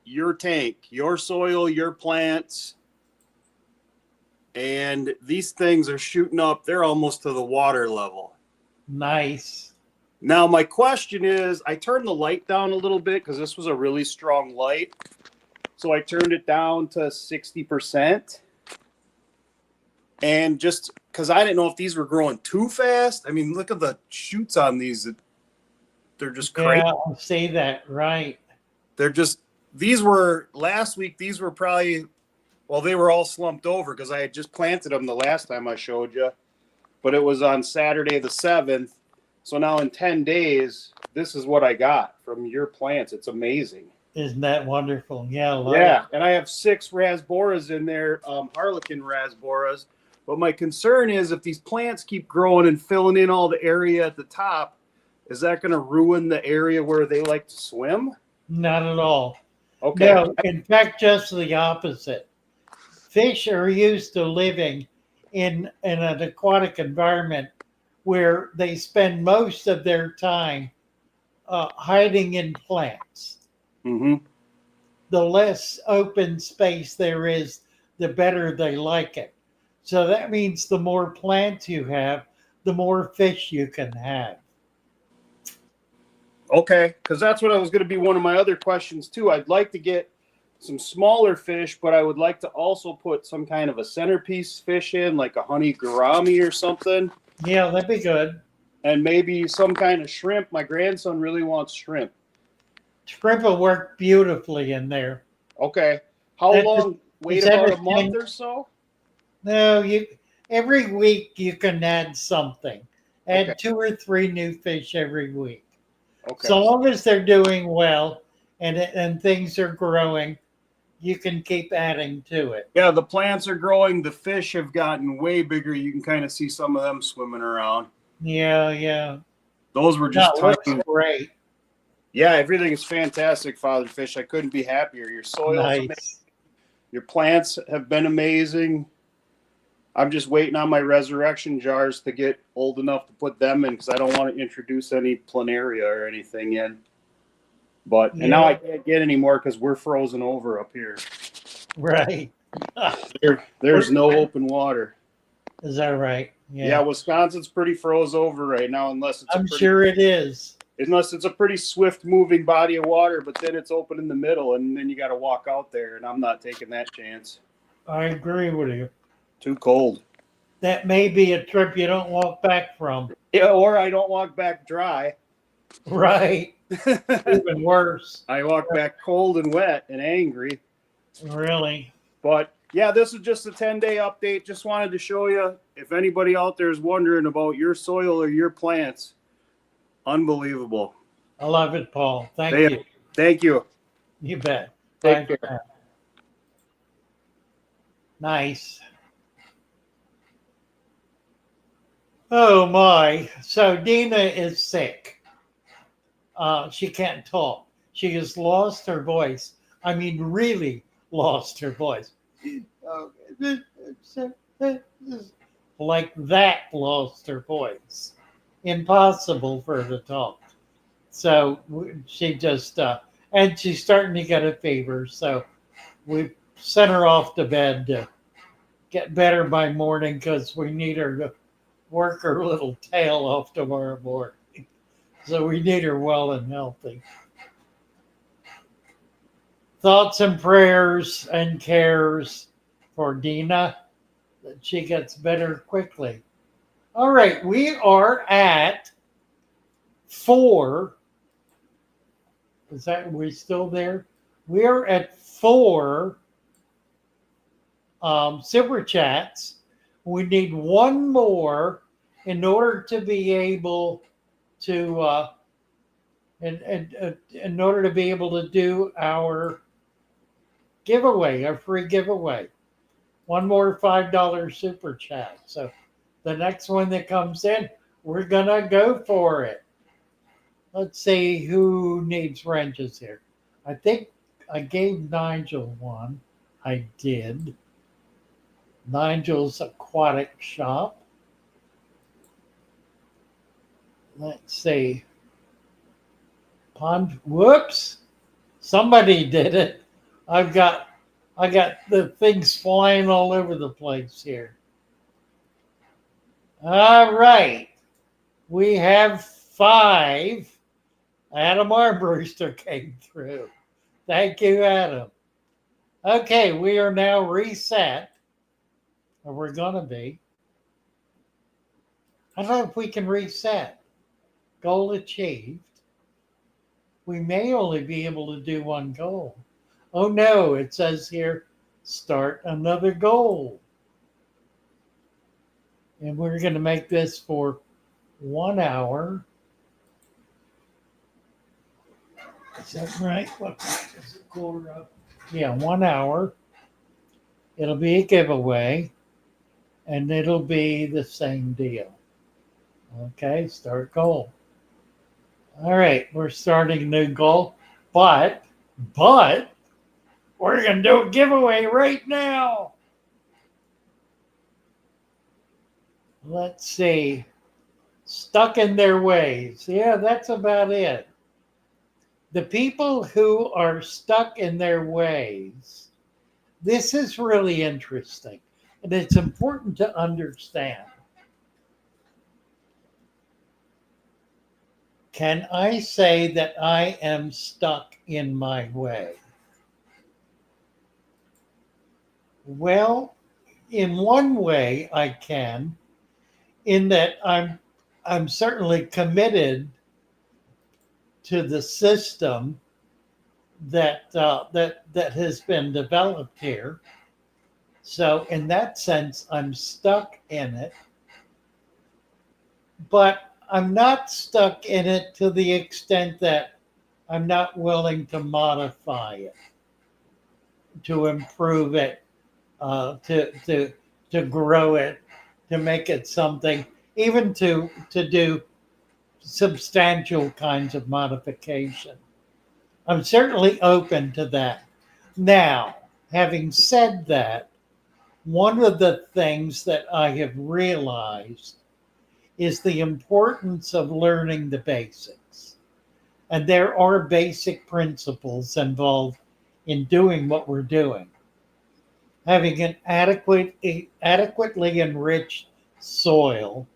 your tank, your soil, your plants. And these things are shooting up. They're almost to the water level. Nice. Now, my question is, I turned the light down a little bit because this was a really strong light. So I turned it down to 60%. And just because I didn't know if these were growing too fast. I mean, look at the shoots on these. They're just crazy. Yeah, I see that. Right. They're just, these were last week, these were probably, well, they were all slumped over because I had just planted them the last time I showed you. But it was on Saturday the 7th. So now in 10 days, this is what I got from your plants. It's amazing. Isn't that wonderful? Yeah, I love Yeah, it. and I have 6 rasboras in there, Harlequin rasboras. But my concern is if these plants keep growing and filling in all the area at the top, is that going to ruin the area where they like to swim? Not at all. Okay. No, in fact, just the opposite. Fish are used to living in an aquatic environment where they spend most of their time hiding in plants. Mm-hmm. The less open space there is, the better they like it. So that means the more plants you have, the more fish you can have. Okay, because that's what I was going to be one of my other questions too. I'd like to get some smaller fish, but I would like to also put some kind of a centerpiece fish in, like a honey gourami or something. Yeah, that'd be good. And maybe some kind of shrimp. My grandson really wants shrimp. Shrimp will work beautifully in there. Okay. How That- long? Wait is about a everything- month or so? No, every week you can add something. Add Okay. 2 or 3 new fish every week. Okay. So long as they're doing well and things are growing, you can keep adding to it. Yeah, the plants are growing. The fish have gotten way bigger. You can kind of see some of them swimming around. Yeah. Those were just That looks tiny. great. Yeah, everything is fantastic, Father Fish. I couldn't be happier. Your soil's amazing. Nice. Your plants have been amazing. I'm just waiting on my resurrection jars to get old enough to put them in because I don't want to introduce any planaria or anything in. But and now I can't get any more because we're frozen over up here. Right. There's no open water. Is that right? Yeah, Wisconsin's pretty froze over right now, unless it's I'm sure it is. unless it's a pretty swift moving body of water. But then it's open in the middle, and then you got to walk out there, and I'm not taking that chance. I agree with you. Too cold. That may be a trip you don't walk back from. Yeah, or I don't walk back dry. Right. Even worse. I walk back cold and wet and angry. Really. But yeah, this is just a 10-day update. Just wanted to show you if anybody out there is wondering about your soil or your plants. Unbelievable. I love it, Paul. Thank They you. Thank you. You bet. Take Bye. care. Nice. Oh my. So Dina is sick. She can't talk. She has lost her voice. I mean, really lost her voice. Like that, lost her voice. Impossible for her to talk. So she just, and she's starting to get a fever. So we sent her off to bed to get better by morning because we need her to work her little tail off tomorrow morning. So we need her well and healthy. Thoughts and prayers and cares for Dina that she gets better quickly. All right, we are at 4. Is that we still there? We are at 4 super chats. We need one more in order to be able to in order to be able to do our giveaway, our free giveaway. One more $5 super chat. So the next one that comes in, we're gonna go for it. Let's see who needs wrenches here. I think I gave Nigel one. I did. Nigel's Aquatic Shop. Let's see. Pond. Whoops. Somebody did it. I got the things flying all over the place here. All right. We have 5. Adam Armbruster came through. Thank you, Adam. Okay, we are now reset, or we're going to be. I don't know if we can reset. Goal achieved. We may only be able to do one goal. Oh no, it says here, start another goal. And we're going to make this for 1 hour. Is that right? What is it, quarter of? Yeah, 1 hour. It'll be a giveaway, and it'll be the same deal. Okay, start goal. All right, we're starting a new goal, but we're gonna do a giveaway right now. Let's see. Stuck in their ways. Yeah, that's about it. The people who are stuck in their ways. This is really interesting, and it's important to understand. Can I say that I am stuck in my way? Well, in one way I can, in that I'm certainly committed to the system that that has been developed here. So in that sense, I'm stuck in it, but I'm not stuck in it to the extent that I'm not willing to modify it, to improve it, to grow it, to make it something, even to do substantial kinds of modification. I'm certainly open to that. Now, having said that, one of the things that I have realized is the importance of learning the basics. And there are basic principles involved in doing what we're doing. Having an adequately enriched soil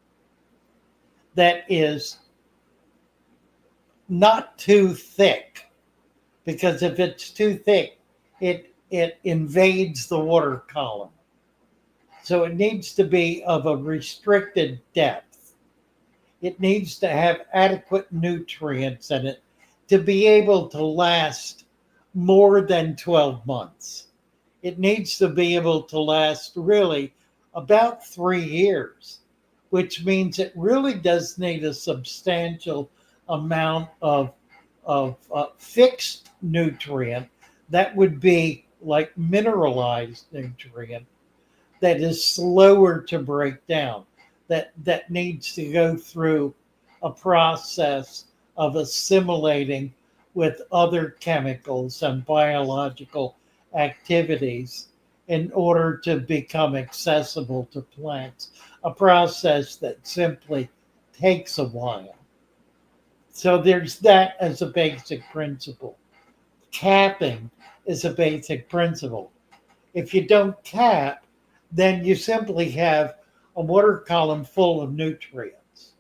that is not too thick, because if it's too thick, it invades the water column. So it needs to be of a restricted depth. It needs to have adequate nutrients in it to be able to last more than 12 months. It needs to be able to last really about 3 years, which means it really does need a substantial amount of fixed nutrient that would be like mineralized nutrient that is slower to break down, that needs to go through a process of assimilating with other chemicals and biological activities in order to become accessible to plants, a process that simply takes a while. So there's that as a basic principle. Capping is a basic principle. If you don't cap, then you simply have a water column full of nutrients,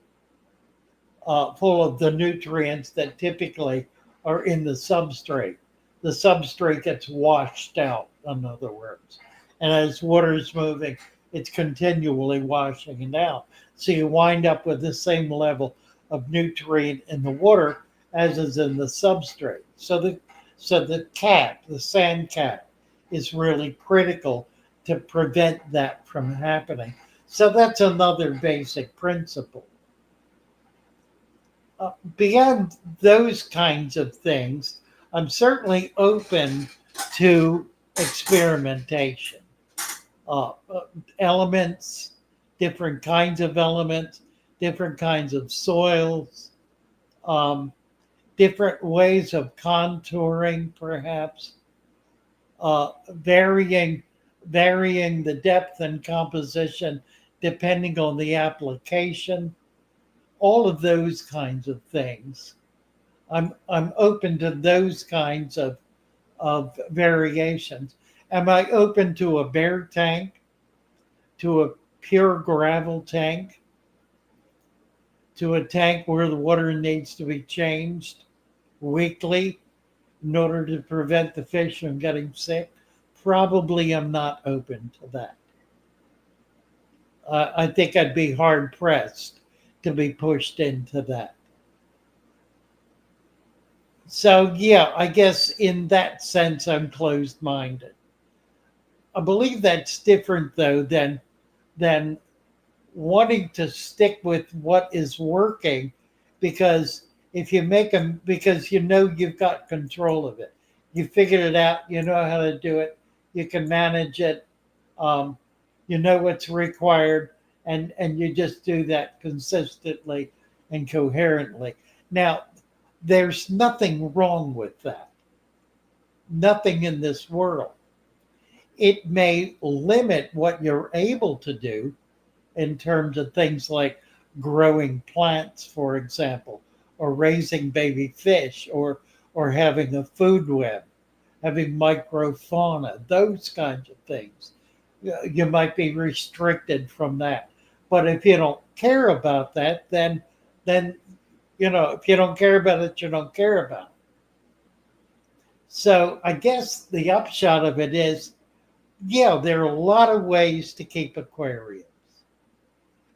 full of the nutrients that typically are in the substrate. The substrate gets washed out, in other words. And as water is moving, it's continually washing it out. So you wind up with the same level of nutrient in the water as is in the substrate. So the cap, the sand cap, is really critical to prevent that from happening. So that's another basic principle. Beyond those kinds of things, I'm certainly open to experimentation. Uh, uh, Elements, different kinds of elements, different kinds of soils, um, different ways of contouring, perhaps, varying the depth and composition depending on the application. All of those kinds of things. I'm open to those kinds of variations. Am I open to a bare tank, to a pure gravel tank, to a tank where the water needs to be changed weekly in order to prevent the fish from getting sick? Probably I'm not open to that. I think I'd be hard pressed to be pushed into that. So, yeah, I guess in that sense, I'm closed minded. I believe that's different, though, than wanting to stick with what is working, because if you make them, because you know you've got control of it, you figured it out, you know how to do it, you can manage it, um, you know what's required, and you just do that consistently and coherently. Now, there's nothing wrong with that, nothing in this world. It may limit what you're able to do in terms of things like growing plants, for example, or raising baby fish, or having a food web, having microfauna, those kinds of things. You might be restricted from that. But if you don't care about that, then if you don't care about it, you don't care about it. So I guess the upshot of it is, yeah, there are a lot of ways to keep aquariums,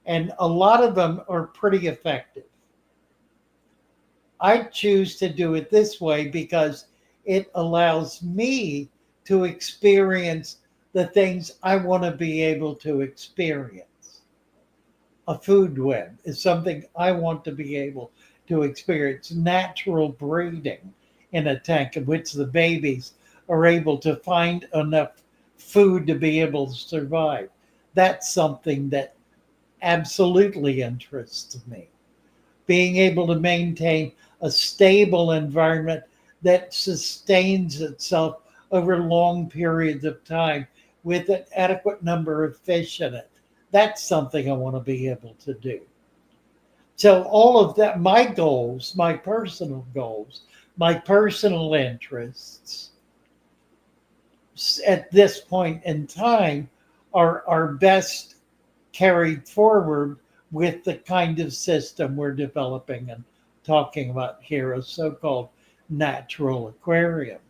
and a lot of them are pretty effective. I choose to do it this way because it allows me to experience the things I want to be able to experience. A food web is something I want to be able to experience. Natural breeding in a tank in which the babies are able to find enough food to be able to survive. That's something that absolutely interests me. Being able to maintain a stable environment that sustains itself over long periods of time with an adequate number of fish in it. That's something I want to be able to do. So, all of that, my goals, my personal goals, my personal interests at this point in time are best carried forward with the kind of system we're developing and talking about here, a so-called natural aquarium.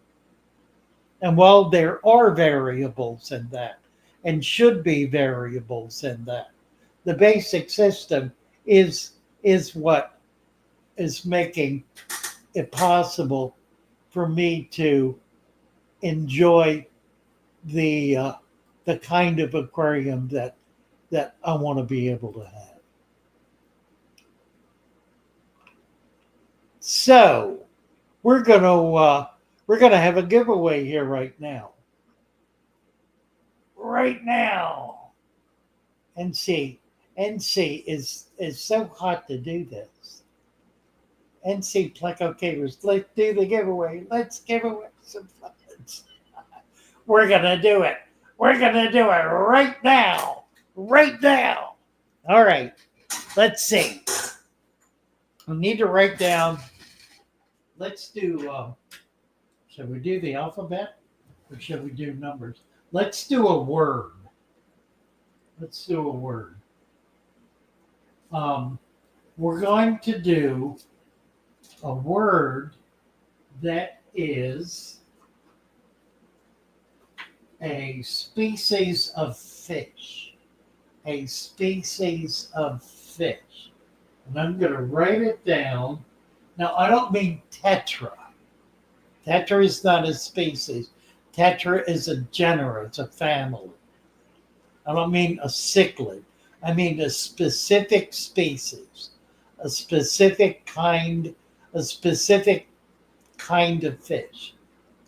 And while there are variables in that, and should be variables in that, the basic system is what is making it possible for me to enjoy the the kind of aquarium that I want to be able to have. So, we're gonna have a giveaway here right now. Right now. NC NC is so hot to do this. NC Plecocators, let's do the giveaway. Let's give away some funds. We're gonna do it. We're gonna do it right now. Right now. All right. Let's see. I need to write down. Let's do. Should we do the alphabet or should we do numbers? Let's do a word. Let's do a word. We're going to do a word that is a species of fish. A species of fish. And I'm going to write it down. Now, I don't mean tetra. Tetra is not a species. Tetra is a genera, it's a family. I don't mean a cichlid. I mean a specific species, a specific kind of fish,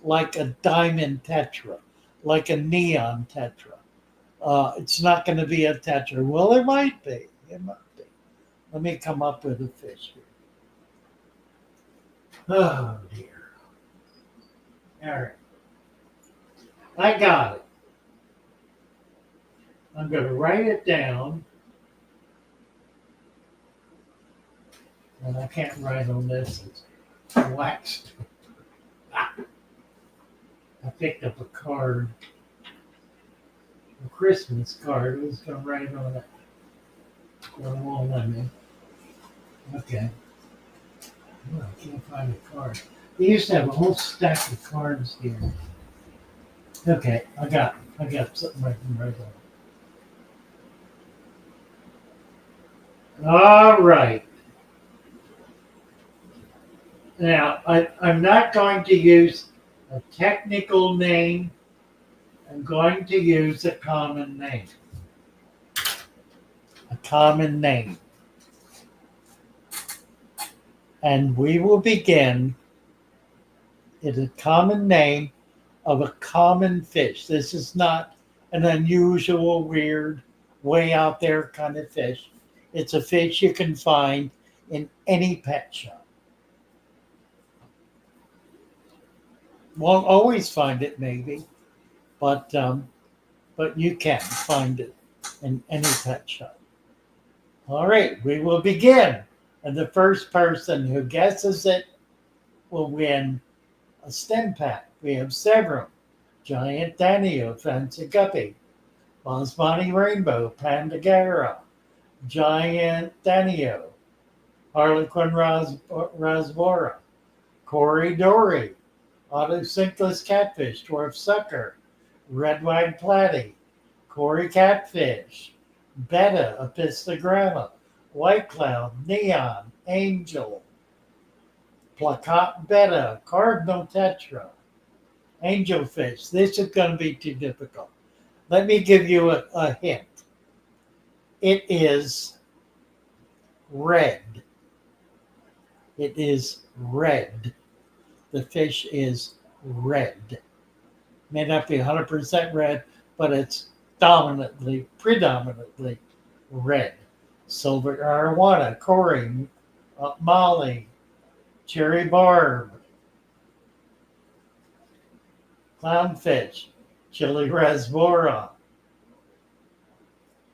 like a diamond tetra, like a neon tetra. It's not going to be a tetra. Well, it might be. It might be. Let me come up with a fish here. Oh, dear. All right. I got it. I'm going to write it down. And I can't write on this. It's waxed. I picked up a card, a Christmas card. I was going to write on it. Well, it won't let me. Okay. Oh, I can't find a card. They used to have a whole stack of cards here. Okay, I got something I can write on. All right. Now, I'm not going to use a technical name. I'm going to use a common name. A common name. And we will begin in a common name of a common fish. This is not an unusual, weird, way out there kind of fish. It's a fish you can find in any pet shop. Won't always find it, maybe, but you can find it in any pet shop. All right, we will begin. And the first person who guesses it will win a stem pack. We have several. Giant Danio, Fancy Guppy, Basmati Rainbow, Pandagara, Giant Danio, Harlequin Rasbora, Cory Dory, Autocyclus Catfish, Dwarf Sucker, Red-Wide Platy, Cory Catfish, Betta, Epistogramma, White Cloud, Neon, Angel, Placat Betta, Cardinal Tetra, Angelfish. This is going to be too difficult. Let me give you a hint. It is red. It is red. The fish is red. May not be 100% red, but it's predominantly red. Silver arowana, Cory, Molly, cherry barb, clownfish, chili rasbora,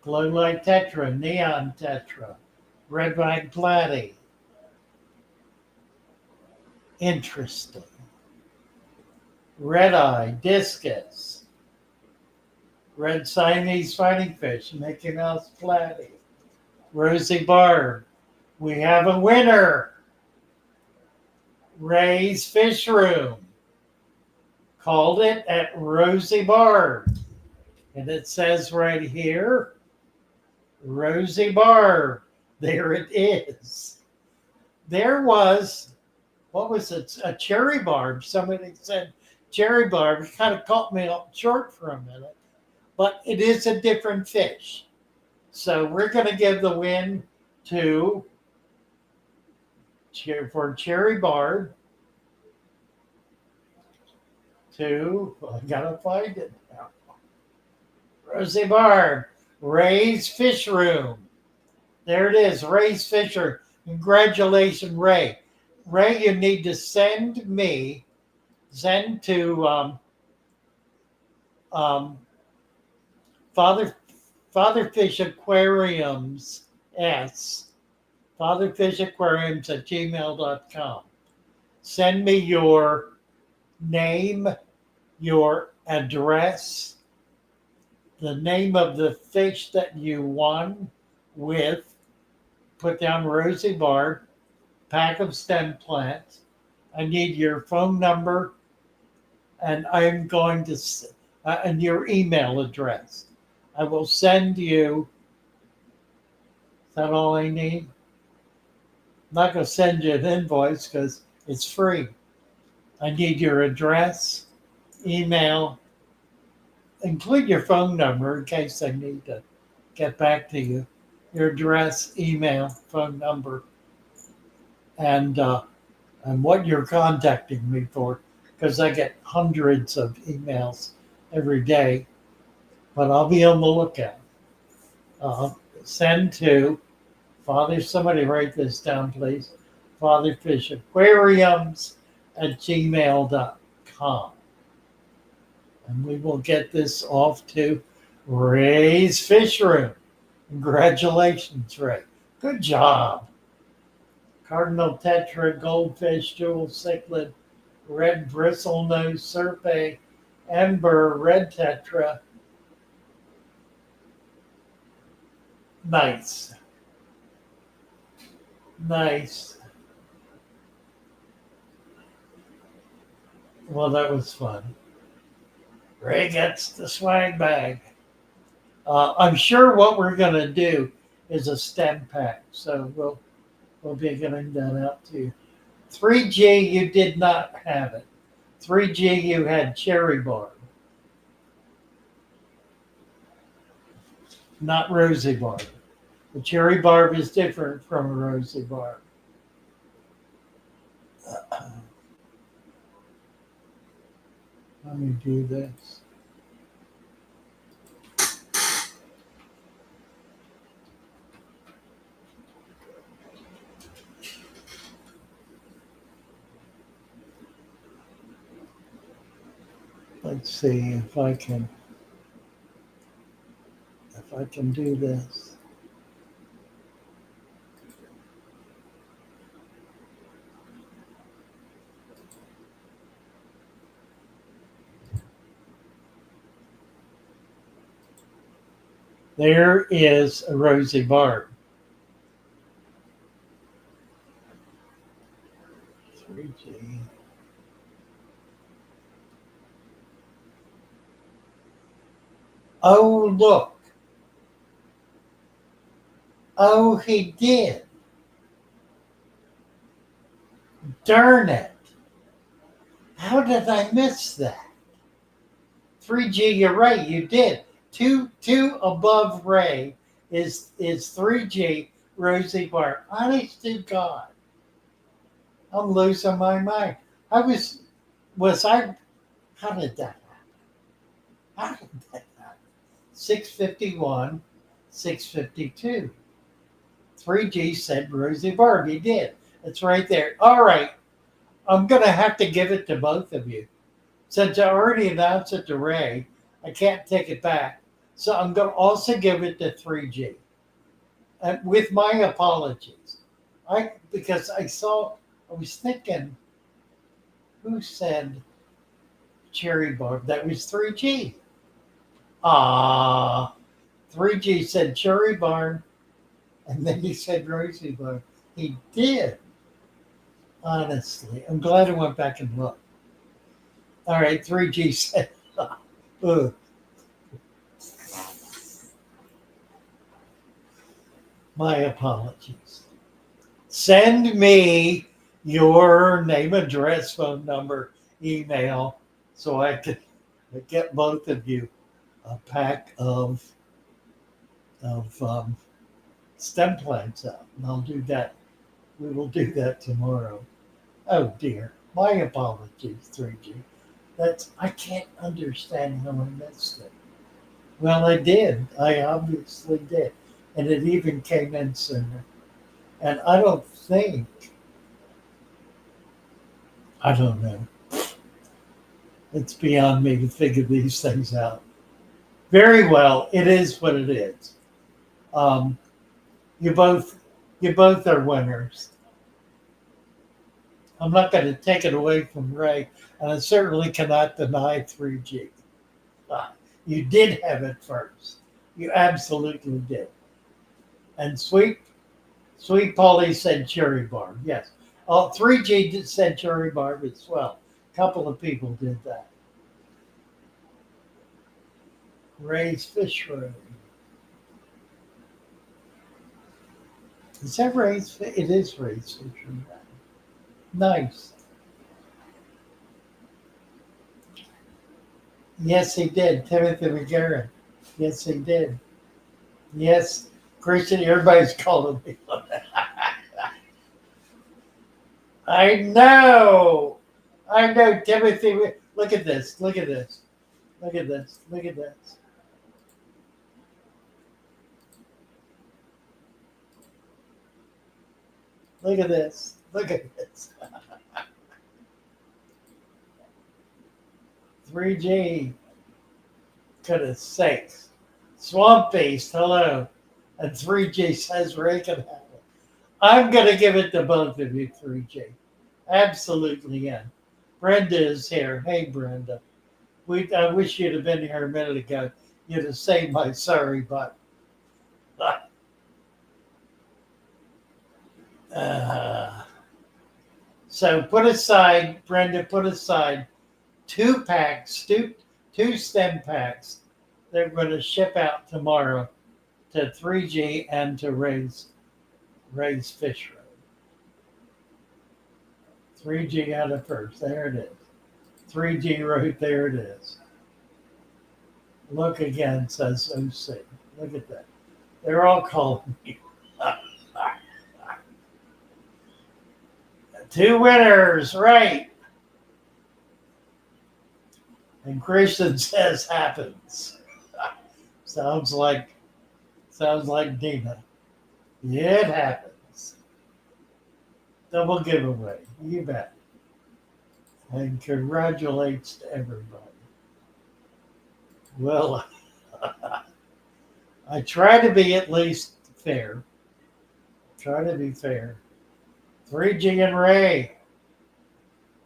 glow light tetra, neon tetra, red-wine platy. Interesting. Red eye, discus, red Siamese fighting fish, Mickey Mouse platy, rosy barb. We have a winner. Ray's Fish Room called it at Rosy Barb. And it says right here, Rosy Barb. There it is. There was, what was it? A cherry barb. Somebody said cherry barb. It kind of caught me up short for a minute. But it is a different fish. So we're going to give the win to for cherry barb. to, I gotta find it now. Rosie Barb, Ray's Fish Room. There it is, Ray's Fish Room. Congratulations, Ray. Ray, you need to send to um, Father Father Fish Aquariums S. Father Fish Aquariums at gmail.com. Send me your name, your address, the name of the fish that you won with, put down Rosie Barb, pack of stem plants. I need your phone number, and I'm going to, and your email address. I will send you, is that all I need? I'm not going to send you an invoice because it's free. I need your address, email, include your phone number in case I need to get back to you. Your address, email, phone number, and what you're contacting me for, because I get hundreds of emails every day. But I'll be on the lookout. Send to Father. Somebody write this down, please. Father Fish Aquariums at gmail.com. And we will get this off to Ray's Fish Room. Congratulations, Ray. Good job. Cardinal tetra, goldfish, jewel cichlid, red bristlenose serpe, ember, red tetra. Nice. Nice. Well, that was fun. Ray gets the swag bag. I'm sure what we're going to do is a stem pack. So we'll be getting that out to you. 3G, you did not have it. 3G, you had cherry barb, not rosy barb. The cherry barb is different from a rosy barb. Let me do this. Let's see if I can do this. There is a rosy barb. 3G. Oh, look. Oh, he did. Darn it. How did I miss that? 3G, you're right, you did. Two above Ray is 3G, Rosie Barb. Honest to God. I'm losing my mind. How did that happen? How did that happen? 651, 652. 3G said Rosie Barb. He did. It's right there. All right. I'm going to have to give it to both of you. Since I already announced it to Ray, I can't take it back. So I'm going to also give it to 3G. And with my apologies. Because I was thinking, who said cherry barb? That was 3G. 3G said cherry barb, and then he said rosy barb. He did. Honestly, I'm glad I went back and looked. All right, 3G said, ugh. My apologies. Send me your name, address, phone number, email, so I can get both of you a pack of stem plants out. And I'll do that. We will do that tomorrow. Oh dear. My apologies, 3G. I can't understand how I missed it. Well, I did. I obviously did. And it even came in sooner. And I don't know. It's beyond me to figure these things out. Very well. It is what it is. Um, you both, you both are winners. I'm not going to take it away from Ray, and I certainly cannot deny 3G. You did have it first. You absolutely did. And Sweet Polly said cherry barb. Yes. 3G said cherry barb as well. A couple of people did that. Ray's Fish Road. Is that Ray's? It is Ray's Fish Road. Nice. Yes, he did. Timothy McGarren. Yes, he did. Yes. Christian, everybody's calling me on that. I know. I know, Timothy. Look at this. Look at this. Look at this. Look at this. Look at this. Look at this. 3G. Goodness sakes. Swamp Beast, hello. And 3G says Ray can have it. I'm going to give it to both of you, 3G. Absolutely, yeah. Brenda is here. Hey, Brenda. I wish you'd have been here a minute ago. You'd have saved my sorry butt. So Brenda, put aside 2 packs, two stem packs. They're going to ship out tomorrow to 3G and to Ray's Fish Road. 3G got it first. There it is. 3G Road, there it is. Look again, says OC. Look at that. They're all calling me. 2 winners, right? And Christian says happens. Sounds like Dina. Yeah, it happens. Double giveaway. You bet. And congratulates to everybody. Well, I try to be at least fair. Try to be fair. 3G and Ray.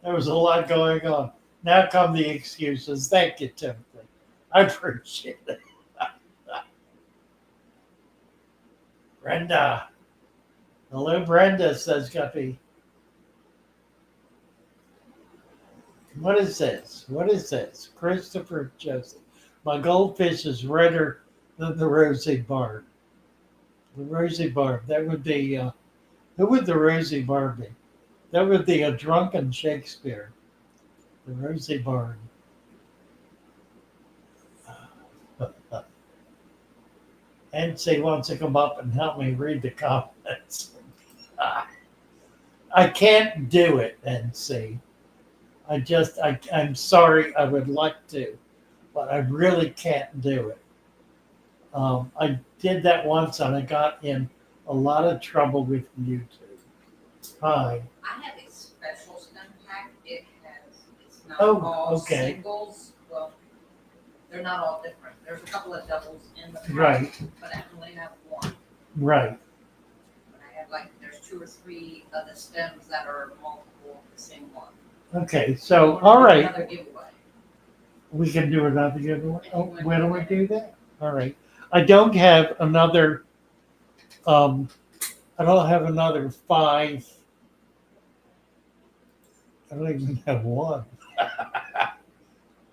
There was a lot going on. Now come the excuses. Thank you, Timothy. I appreciate it. Brenda. Hello, Brenda, says Guppy. What is this? What is this? Christopher Joseph. My goldfish is redder than the rosy barb. The rosy barb. That would be, who would the rosy barb be? That would be a drunken Shakespeare. The rosy barb. NC wants to come up and help me read the comments. I can't do it, NC. I'm sorry, I would like to, but I really can't do it. I did that once and I got in a lot of trouble with YouTube. Hi. I have a special stem pack. It's not Oh, all okay. singles. Well, they're not all different. There's a couple of doubles in the pack, Right. but I only have one. Right. But I have there's 2 or 3 of the stems that are multiple of the same one. Okay, so, all right. Another giveaway. We can do another giveaway. Oh, when do we do that? All right. I don't have another, I don't have another 5. I don't even have 1.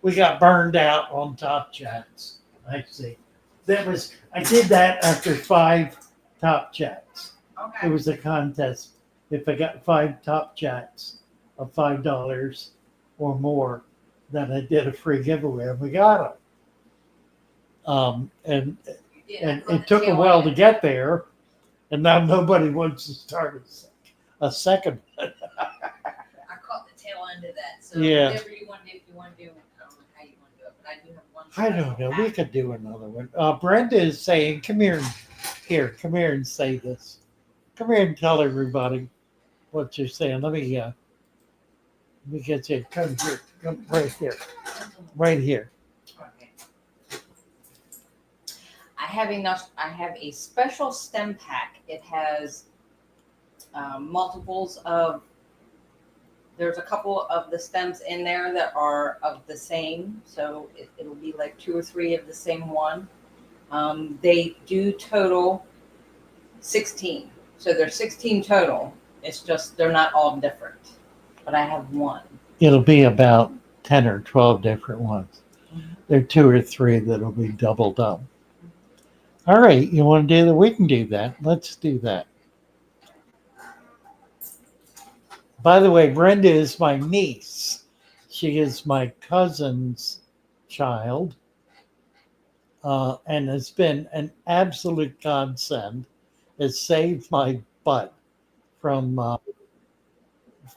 We got burned out on Top Chats. I see. I did that after 5 Top Chats. Okay. It was a contest. If I got 5 Top Chats of $5 or more, then I did a free giveaway, and we got them. And it took a while to get there, and now nobody wants to start a second one. I caught the tail end of that. So Yeah. whatever you want to do, if you want to do, I don't know how you want to do it, but I do have one. I don't know. We special could do another one. Brenda is saying, "Come here, come here and say this. Come here and tell everybody what you're saying." Let me get you. Come here. Come right here. pack. Right here. Okay. I have a special stem pack. It has multiples of. There's a couple of the stems in there that are of the same, so it'll be like 2 or 3 of the same one. They do total 16, so there's 16 total. It's just they're not all different, but I have one. It'll be about 10 or 12 different ones. There are 2 or 3 that'll be doubled up. All right, you want to do that? We can do that. Let's do that. By the way, Brenda is my niece. She is my cousin's child, and has been an absolute godsend. It saved my butt from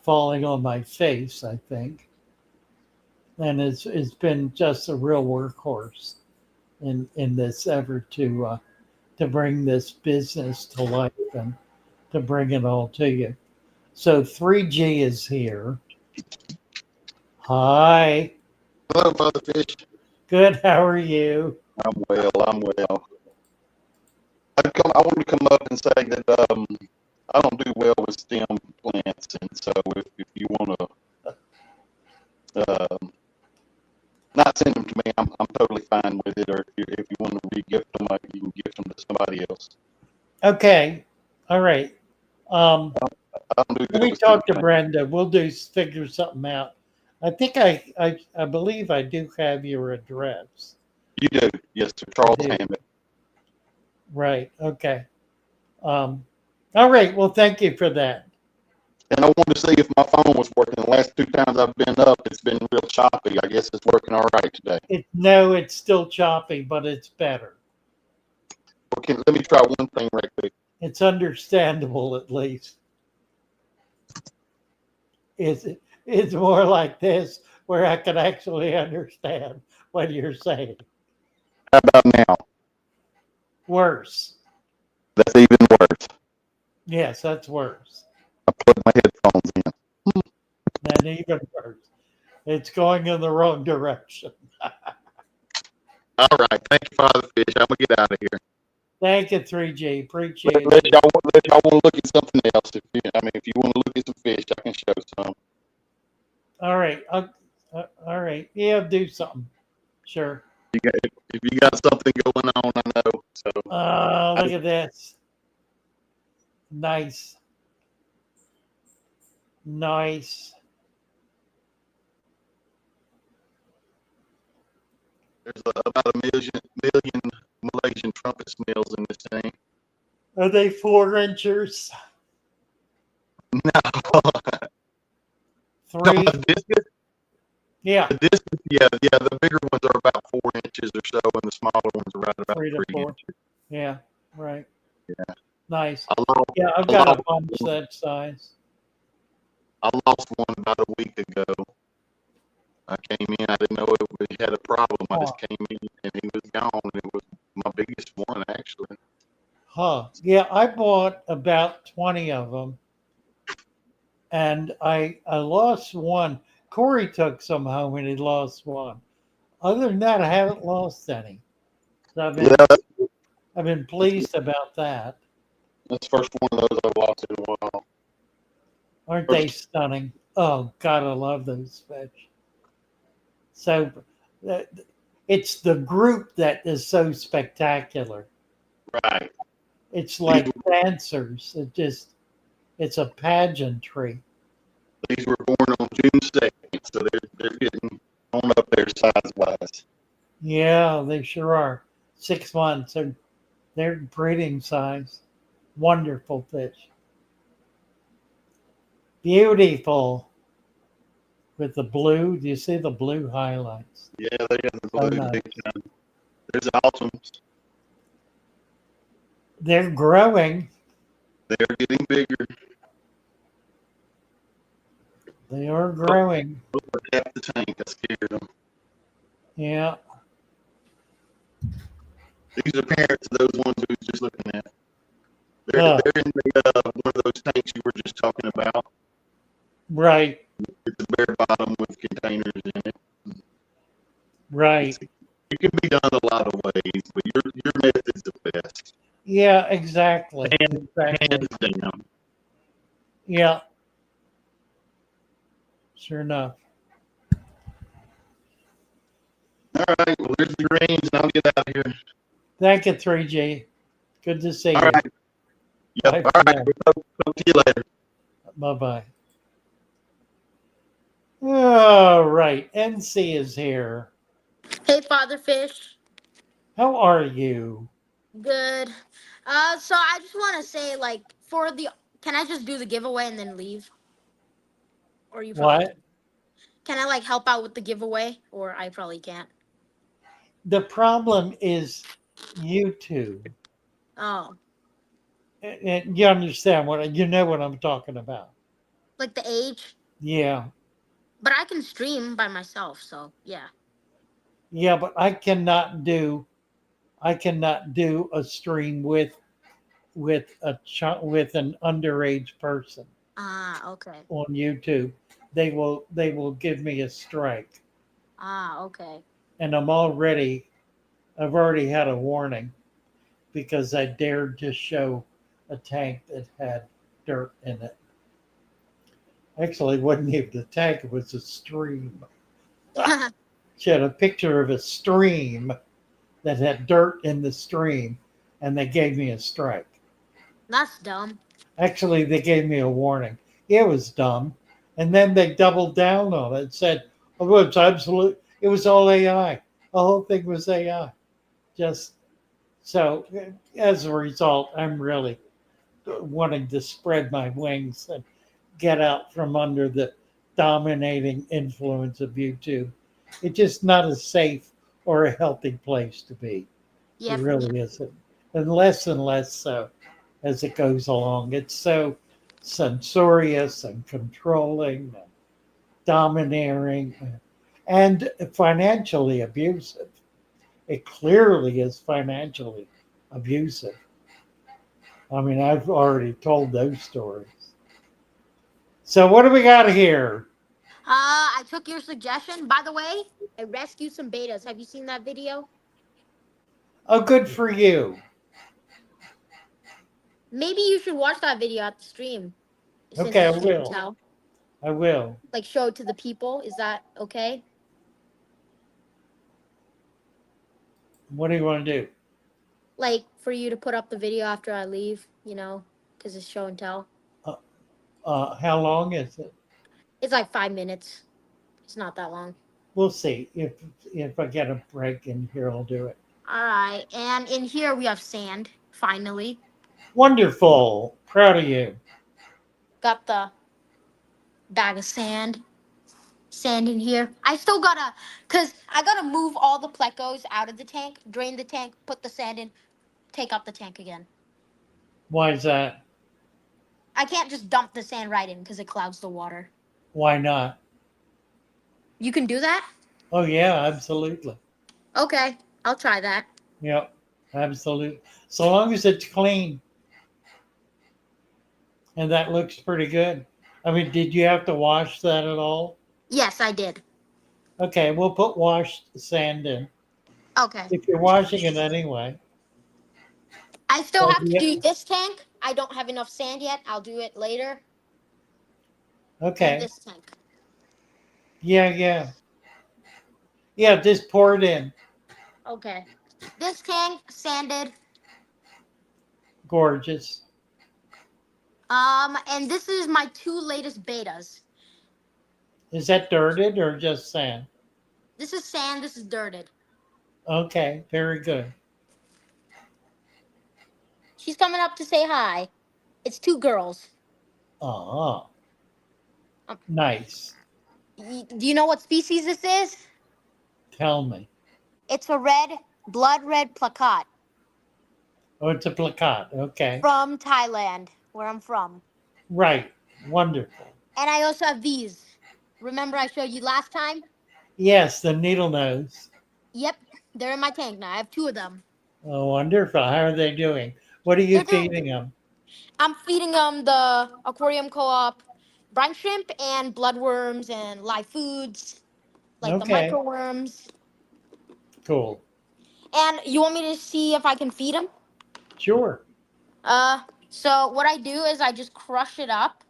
falling on my face, I think. And it's been just a real workhorse in this effort to bring this business to life and to bring it all to you. So 3G is here. Hi. Hello, Father Fish. Good. How are you? I'm well. I'm well. I want to come up and say that I don't do well with stem plants, and so if you want to not send them to me, I'm totally fine with it. Or if you want to re-gift them, you can gift them to somebody else. Okay. All right. I don't do Let good me with stem talk to plants. Brenda. We'll figure something out. I think I believe I do have your address. You do, yes, sir. Charles I do. Hammett. Right. Okay. All right. Well, thank you for that. And I wanted to see if my phone was working. The last 2 times I've been up, it's been real choppy. I guess it's working all right today. No, it's still choppy, but it's better. Okay, let me try one thing right quick. It's understandable, at least. It's more like this, where I can actually understand what you're saying. How about now? Worse. That's even worse. Yes, that's worse. I plugged my headphones in. And even worse. It's going in the wrong direction. All right. Thank you, Father Fish. I'm going to get out of here. Thank you, 3G. Appreciate it. Let y'all want to look at something else. If you want to look at some fish, I can show some. All right. All right. Yeah, do something. Sure. If you got something going on, I know. So. Look at this. Nice. Nice. There's about a million Malaysian trumpet snails in this thing. Are they 4 inchers? No. 3? The distance? Yeah. The distance, yeah. The bigger ones are about 4 inches or so, and the smaller ones are right about 3 to 3 4. inches. Yeah. Right. Yeah. Nice. I've I've got a bunch that size. I lost one about a week ago. I came in, I didn't know it had a problem. I just came in and he was gone. It was my biggest one, actually. Huh. Yeah, I bought about 20 of them. And I lost one. Corey took some home and he lost one. Other than that, I haven't lost any. So I've been pleased about that. That's the first one of those I've lost in a while. Aren't they stunning? Oh, God, I love those fish. So it's the group that is so spectacular. Right. It's like dancers. It's a pageantry. These were born on June 2nd, so they're getting on up there size-wise. Yeah, they sure are. 6 months. They're breeding size. Wonderful fish. Beautiful. With the blue. Do you see the blue highlights? Yeah, they got the blue nice. big time. There's Altoms. They're growing. They're getting bigger. They They're growing. Over half the tank. I scared them. Yeah. These are parents of those ones we was just looking at. They're, Huh. they're in one of those tanks you were just talking about. Right. It's a bare bottom with containers in it. Right. It can be done a lot of ways, but your method's the best. Yeah, exactly. Hands down. Yeah. Sure enough. All right, well, there's the greens, and I'll get out of here. Thank you, 3G. Good to see All you. right. Yep. Bye All for right. now. We'll talk to you later. Bye-bye. All right. NC is here. Hey, Father Fish. How are you? Good. So I just want to say, like, can I just do the giveaway and then leave? Or you probably What? can I like help out with the giveaway, or I probably can't. The problem is YouTube. Oh, And you understand you know what I'm talking about. like the age, Yeah. but I can stream by myself, so yeah. Yeah, but I cannot do a stream with with an underage person Ah, okay. on YouTube. They will give me a strike. Ah, okay. And I've already had a warning because I dared to show a tank that had dirt in it. Actually, it wasn't even a tank, it was a stream. She had a picture of a stream that had dirt in the stream, and they gave me a strike. That's dumb. Actually, they gave me a warning. It was dumb. And then they doubled down on it and said, oh, it was all AI. The whole thing was AI. Just so as a result, I'm really wanting to spread my wings and get out from under the dominating influence of YouTube. It's just not a safe or a healthy place to be. It Yep. really isn't. And less so as it goes along. It's so censorious and controlling, and domineering, and financially abusive. It clearly is financially abusive. I mean, I've already told those stories. So, what do we got here? I took your suggestion. By the way, I rescued some betas. Have you seen that video? Oh, good for you. Maybe you should watch that video at the stream. Since Okay, I it's show and will. tell. I will. Like show it to the people. Is that okay? What do you want to do? Like for you to put up the video after I leave, because it's show and tell. How long is it? It's like 5 minutes. It's not that long. We'll see. If I get a break in here, I'll do it. All right. And in here we have sand, finally. Wonderful. Proud of you. Got the bag of sand. Sand in here. I still because I gotta move all the plecos out of the tank, drain the tank, put the sand in, take out the tank again. Why is that? I can't just dump the sand right in because it clouds the water. Why not? You can do that? Oh, yeah, absolutely. Okay, I'll try that. Yep, absolutely. So long as it's clean. And that looks pretty good. I mean, did you have to wash that at all? Yes, I did. Okay, we'll put washed sand in. Okay. If you're washing it anyway. I still have to Yeah. do this tank. I don't have enough sand yet. I'll do it later. Okay. And this tank. Yeah. Yeah, just pour it in. Okay. This tank sanded. Gorgeous. And this is my 2 latest betas. Is that dirted or just sand? This is sand. This is dirted. Okay, very good. She's coming up to say hi. It's 2 girls. Ah, nice. Do you know what species this is? Tell me. It's a blood red plakat. Oh, it's a plakat. Okay. From Thailand, where I'm from. Right. Wonderful. And I also have these. Remember I showed you last time? Yes, the needle nose. Yep, they're in my tank now. I have 2 of them. Oh, wonderful. How are they doing? What are you They're doing. feeding them? I'm feeding them the aquarium co-op brine shrimp and bloodworms and live foods like the Okay, microworms. cool. And you want me to see if I can feed them? Sure. So what I do is I just crush it up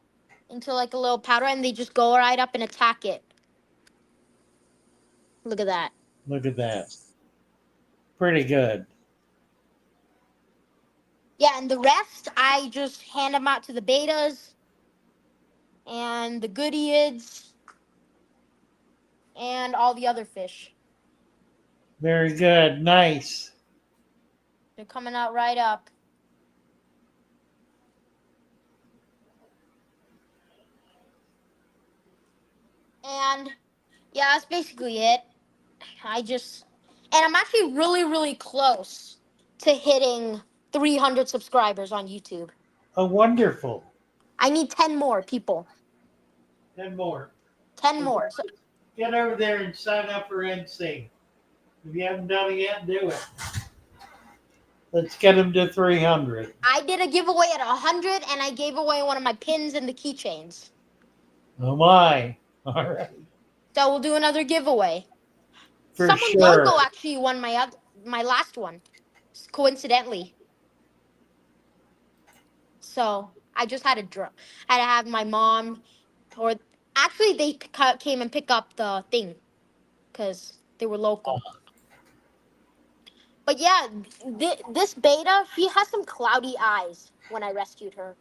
into like a little powder, and they just go right up and attack it. Look at that. Look at that. Pretty good. Yeah, and the rest I just hand them out to the betas and the goodeids and all the other fish. Very good. Nice. They're coming out right up. And yeah, that's basically it. And I'm actually really, really close to hitting 300 subscribers on YouTube. Oh, wonderful. I need 10 more people. 10 more. 10 more. So Get over there and sign up for NC. If you haven't done it yet, do it. Let's get them to 300. I did a giveaway at 100, and I gave away one of my pins and the keychains. Oh, my. All right. So we'll do another giveaway. For Someone sure. local actually won my last one, coincidentally. So I just had to have my mom, or actually they came and pick up the thing, because they were local. But yeah, this beta, she has some cloudy eyes when I rescued her.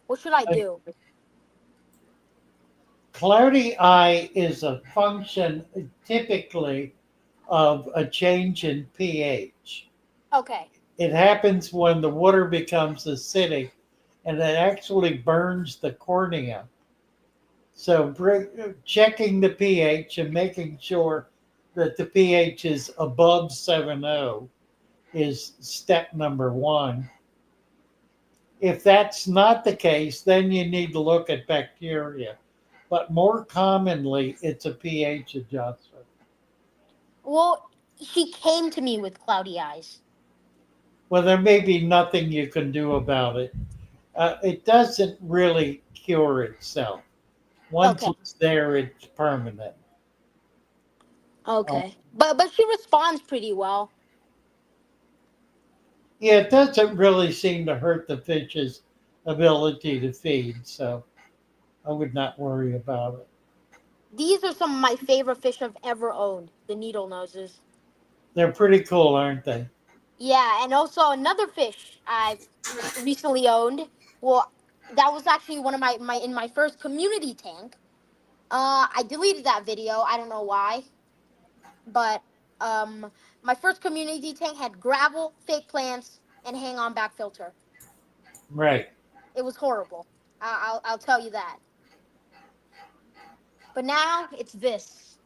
What should I do? Cloudy eye is a function typically of a change in pH. Okay. It happens when the water becomes acidic and it actually burns the cornea. So checking the pH and making sure that the pH is above 7.0 is step number 1. If that's not the case, then you need to look at bacteria. But more commonly, it's a pH adjustment. Well, she came to me with cloudy eyes. Well, there may be nothing you can do about it. It doesn't really cure itself. Once Okay. it's there, it's permanent. Okay. But she responds pretty well. Yeah, it doesn't really seem to hurt the fish's ability to feed, so I would not worry about it. These are some of my favorite fish I've ever owned, the needle noses. They're pretty cool, aren't they? Yeah, and also another fish I've recently owned. Well, that was actually one of my in my first community tank. I deleted that video. I don't know why, but my first community tank had gravel, fake plants, and hang-on back filter. Right. It was horrible. I'll tell you that. But now it's this.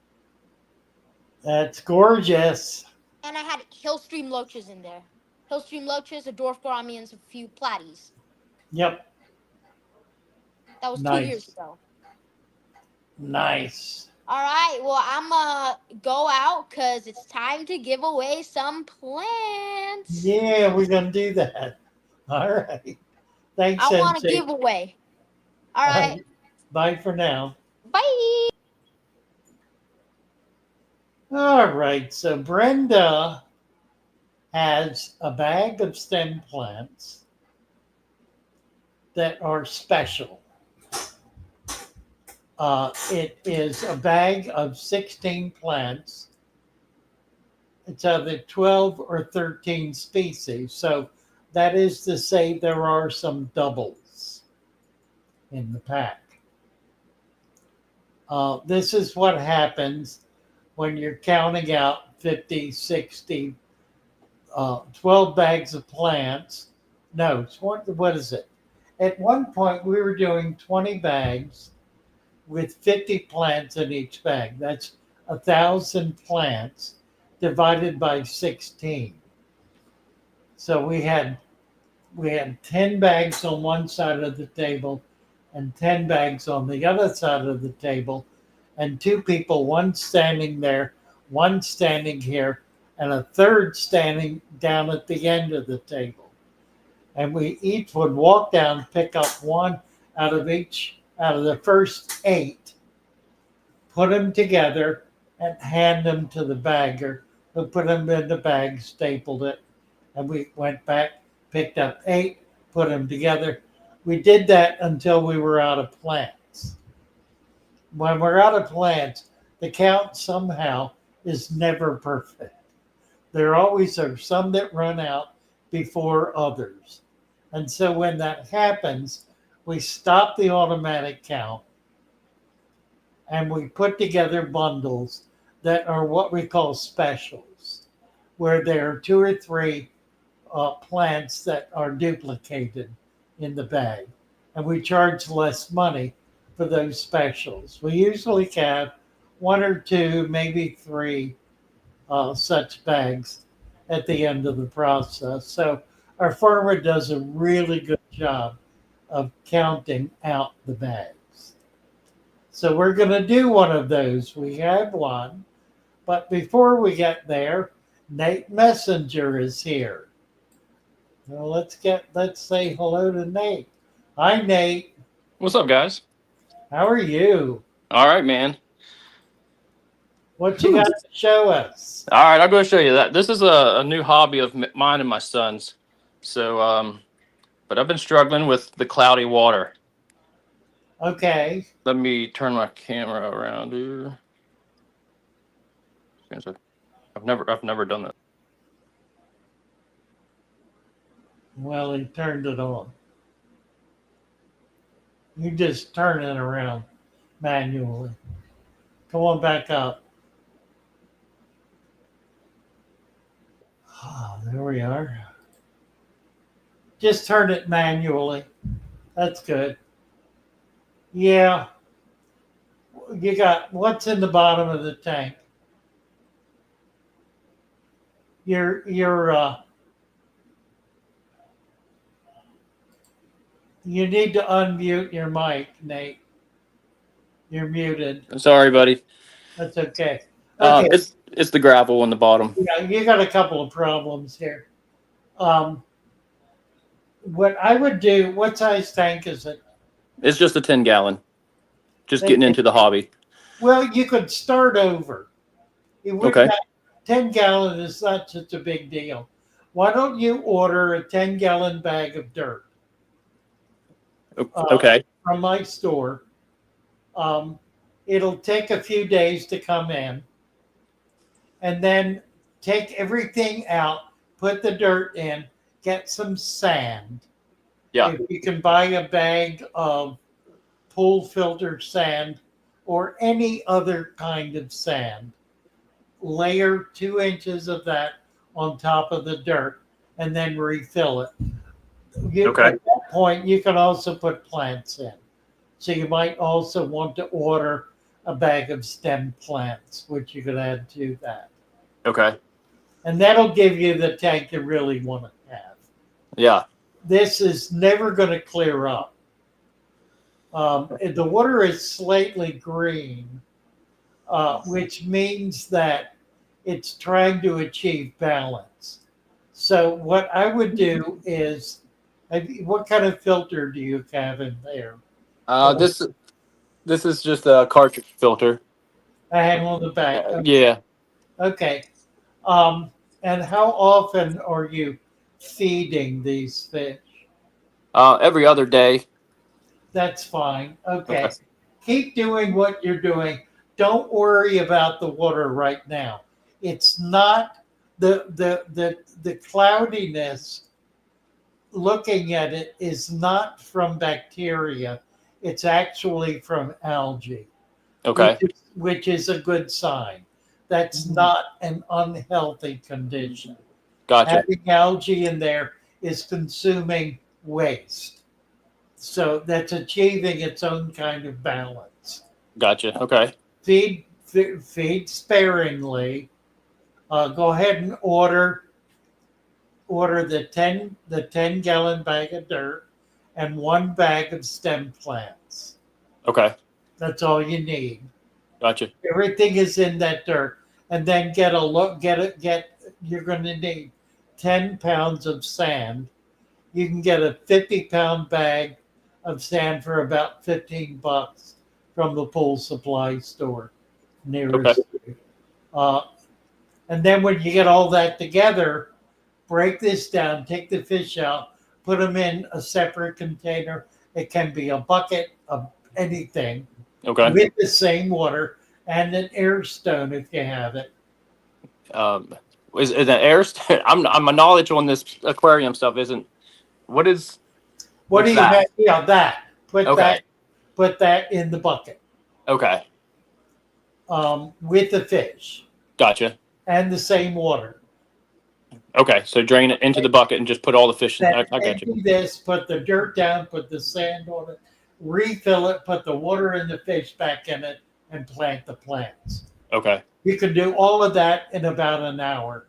That's gorgeous. And I had hillstream loaches in there. Hillstream loaches, a dwarf gourami, and a few platies. Yep. That was Nice. 2 years ago. Nice. All right. Well, I'm going to go out because it's time to give away some plants. Yeah, we're going to do that. All right. Thanks, I want a NC. giveaway. All right. Bye for now. Bye. All right. So Brenda has a bag of stem plants that are special. It is a bag of 16 plants. It's either 12 or 13 species. So that is to say there are some doubles in the pack. This is what happens when you're counting out 50, 60, 12 bags of plants. No, what is it? At one point, we were doing 20 bags with 50 plants in each bag. That's 1,000 plants divided by 16. So we had 10 bags on one side of the table and 10 bags on the other side of the table. and two people, one standing there, one standing here, and a third standing down at the end of the table. And we each would walk down, pick up one out of the first 8, put them together, and hand them to the bagger, who put them in the bag, stapled it, and we went back, picked up 8, put them together. We did that until we were out of plants. When we're out of plants, the count somehow is never perfect. There always are some that run out before others. And so when that happens, we stop the automatic count and we put together bundles that are what we call specials, where there are 2 or 3 plants that are duplicated in the bag. And we charge less money for those specials. We usually have 1 or 2, maybe 3 such bags at the end of the process. So our farmer does a really good job of counting out the bags. So we're going to do one of those. We have one, but before we get there, Nate Messenger is here. Well, let's say hello to Nate. Hi, Nate. What's up, guys? How are you? All right, man. What you got to show us? All right, I'll go show you that. This is a new hobby of mine and my son's. So, but I've been struggling with the cloudy water. Okay. Let me turn my camera around here. I've never done that. Well, he turned it on. You just turn it around manually. Come on back up. Oh, there we are. Just turn it manually. That's good. Yeah. You got what's in the bottom of the tank? You need to unmute your mic, Nate. You're muted. Sorry, buddy. That's okay. Okay. It's the gravel on the bottom. Yeah, you got a couple of problems here. What I would do, what size tank is it? It's just a 10-gallon. Just getting into the hobby. Well, you could start over. Okay. 10-gallon is not such a big deal. Why don't you order a 10-gallon bag of dirt? Okay. From my store. It'll take a few days to come in. And then take everything out, put the dirt in, get some sand. Yeah. If you can buy a bag of pool filter sand or any other kind of sand, layer 2 inches of that on top of the dirt and then refill it. Okay. At that point, you can also put plants in. So you might also want to order a bag of stem plants, which you could add to that. Okay. And that'll give you the tank you really want to have. Yeah. This is never going to clear up. The water is slightly green, which means that it's trying to achieve balance. So what I would do is, what kind of filter do you have in there? This is just a cartridge filter. I had on the back. Yeah. Okay. And how often are you feeding these fish? Every other day. That's fine. Okay. Keep doing what you're doing. Don't worry about the water right now. It's not the cloudiness. Looking at it is not from bacteria. It's actually from algae. Okay. Which is a good sign. That's not an unhealthy condition. Gotcha. Having algae in there is consuming waste. So that's achieving its own kind of balance. Gotcha. Okay. Feed sparingly. Go ahead and order the 10-gallon bag of dirt and 1 bag of stem plants. Okay. That's all you need. Gotcha. Everything is in that dirt, and then get a look. You're going to need 10 pounds of sand. You can get a 50-pound bag of sand for about $15 from the pool supply store Okay. nearest you. Uh, and then when you get all that together, break this down, take the fish out, put them in a separate container. It can be a bucket of anything Okay. with the same water and an air stone if you have it. Um, is that air? I'm a knowledge on this aquarium stuff. Isn't what is What do what's you that? have? Yeah, that. Okay. Put that in the bucket Okay. with the fish Gotcha. and the same water. Okay. So drain it into the bucket and just put all the fish in. Then I got you. empty this, put the dirt down, put the sand on it, refill it, put the water and the fish back in it, and plant the plants. Okay. You can do all of that in about an hour.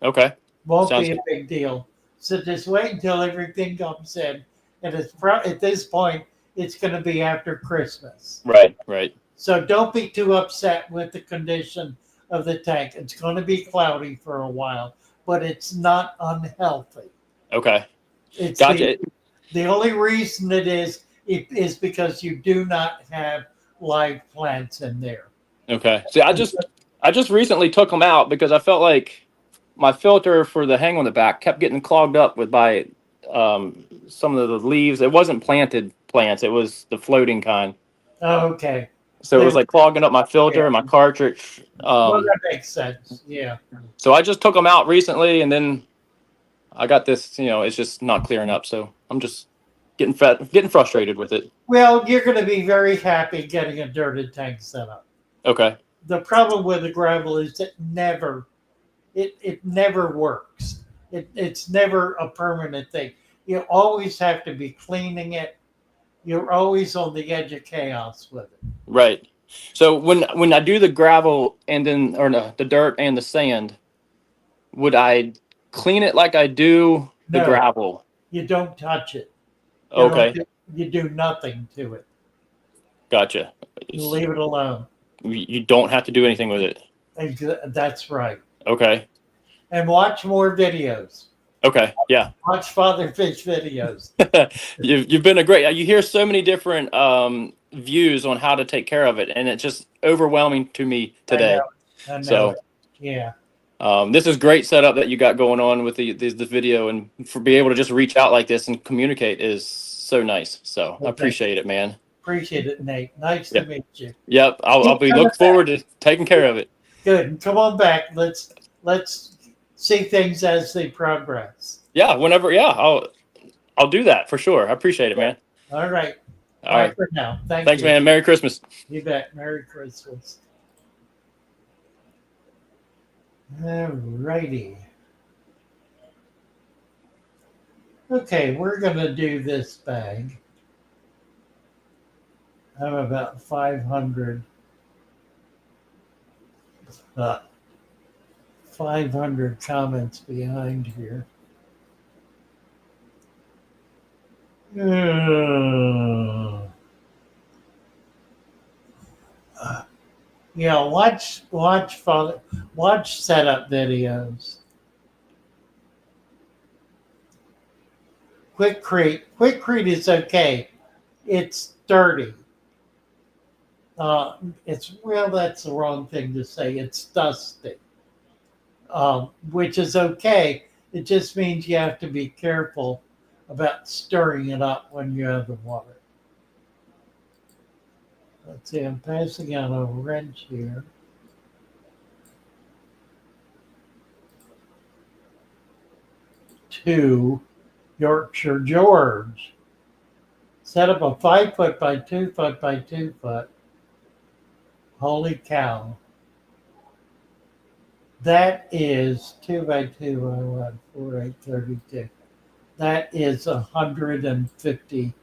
Okay. Won't Sounds be a big deal. So just wait until everything comes in. And at this point, it's going to be after Christmas. right. Right. So don't be too upset with the condition of the tank. It's going to be cloudy for a while, but it's not unhealthy. Okay. It's Gotcha. the only reason it is because you do not have live plants in there. Okay. See, I just recently took them out because I felt like my filter for the hang on the back kept getting clogged up by some of the leaves. It wasn't planted plants; it was the floating kind. Oh, okay. So it was like clogging up my filter and my cartridge. Well, that makes sense. Yeah. So I just took them out recently, and then I got this. It's just not clearing up. So I'm just getting frustrated with it. Well, you're going to be very happy getting a dirted tank set up. Okay. The problem with the gravel is it never works. It's never a permanent thing. You always have to be cleaning it. You're always on the edge of chaos with it. Right. So when I do the gravel and then or no, the dirt and the sand, would I clean it like I do the No, gravel? you don't touch it. Okay. You do nothing to it. Gotcha. You leave it alone. You don't have to do anything with it. That's right. Okay. And watch more videos. Okay. Yeah. Watch Father Fish videos. You've been a great. You hear so many different views on how to take care of it, and it's just overwhelming to me today. I know So it. Yeah. this is great setup that you got going on with the video, and for be able to just reach out like this and communicate is so nice. So I appreciate it, man. Appreciate it, Nate. Nice to meet you. Yep. I'll be look forward to taking care of it. Good. Come on back. Let's see things as they progress. Yeah. Whenever. Yeah. I'll do that for sure. I appreciate it, man. All right. All right. For now. Thanks, you. man. Merry Christmas. You bet. Merry Christmas. All righty. Okay, we're going to do this bag. I'm about 500 comments behind here. Yeah, watch setup videos. Quickcrete is okay. It's dirty. That's the wrong thing to say. It's dusty, which is okay. It just means you have to be careful about stirring it up when you have the water. Let's see, I'm passing out a wrench here. To Yorkshire George. Set up a 5 foot by 2 foot by 2 foot. Holy cow. That is 2 by 2 by 1, 4, 8, 32. That is 150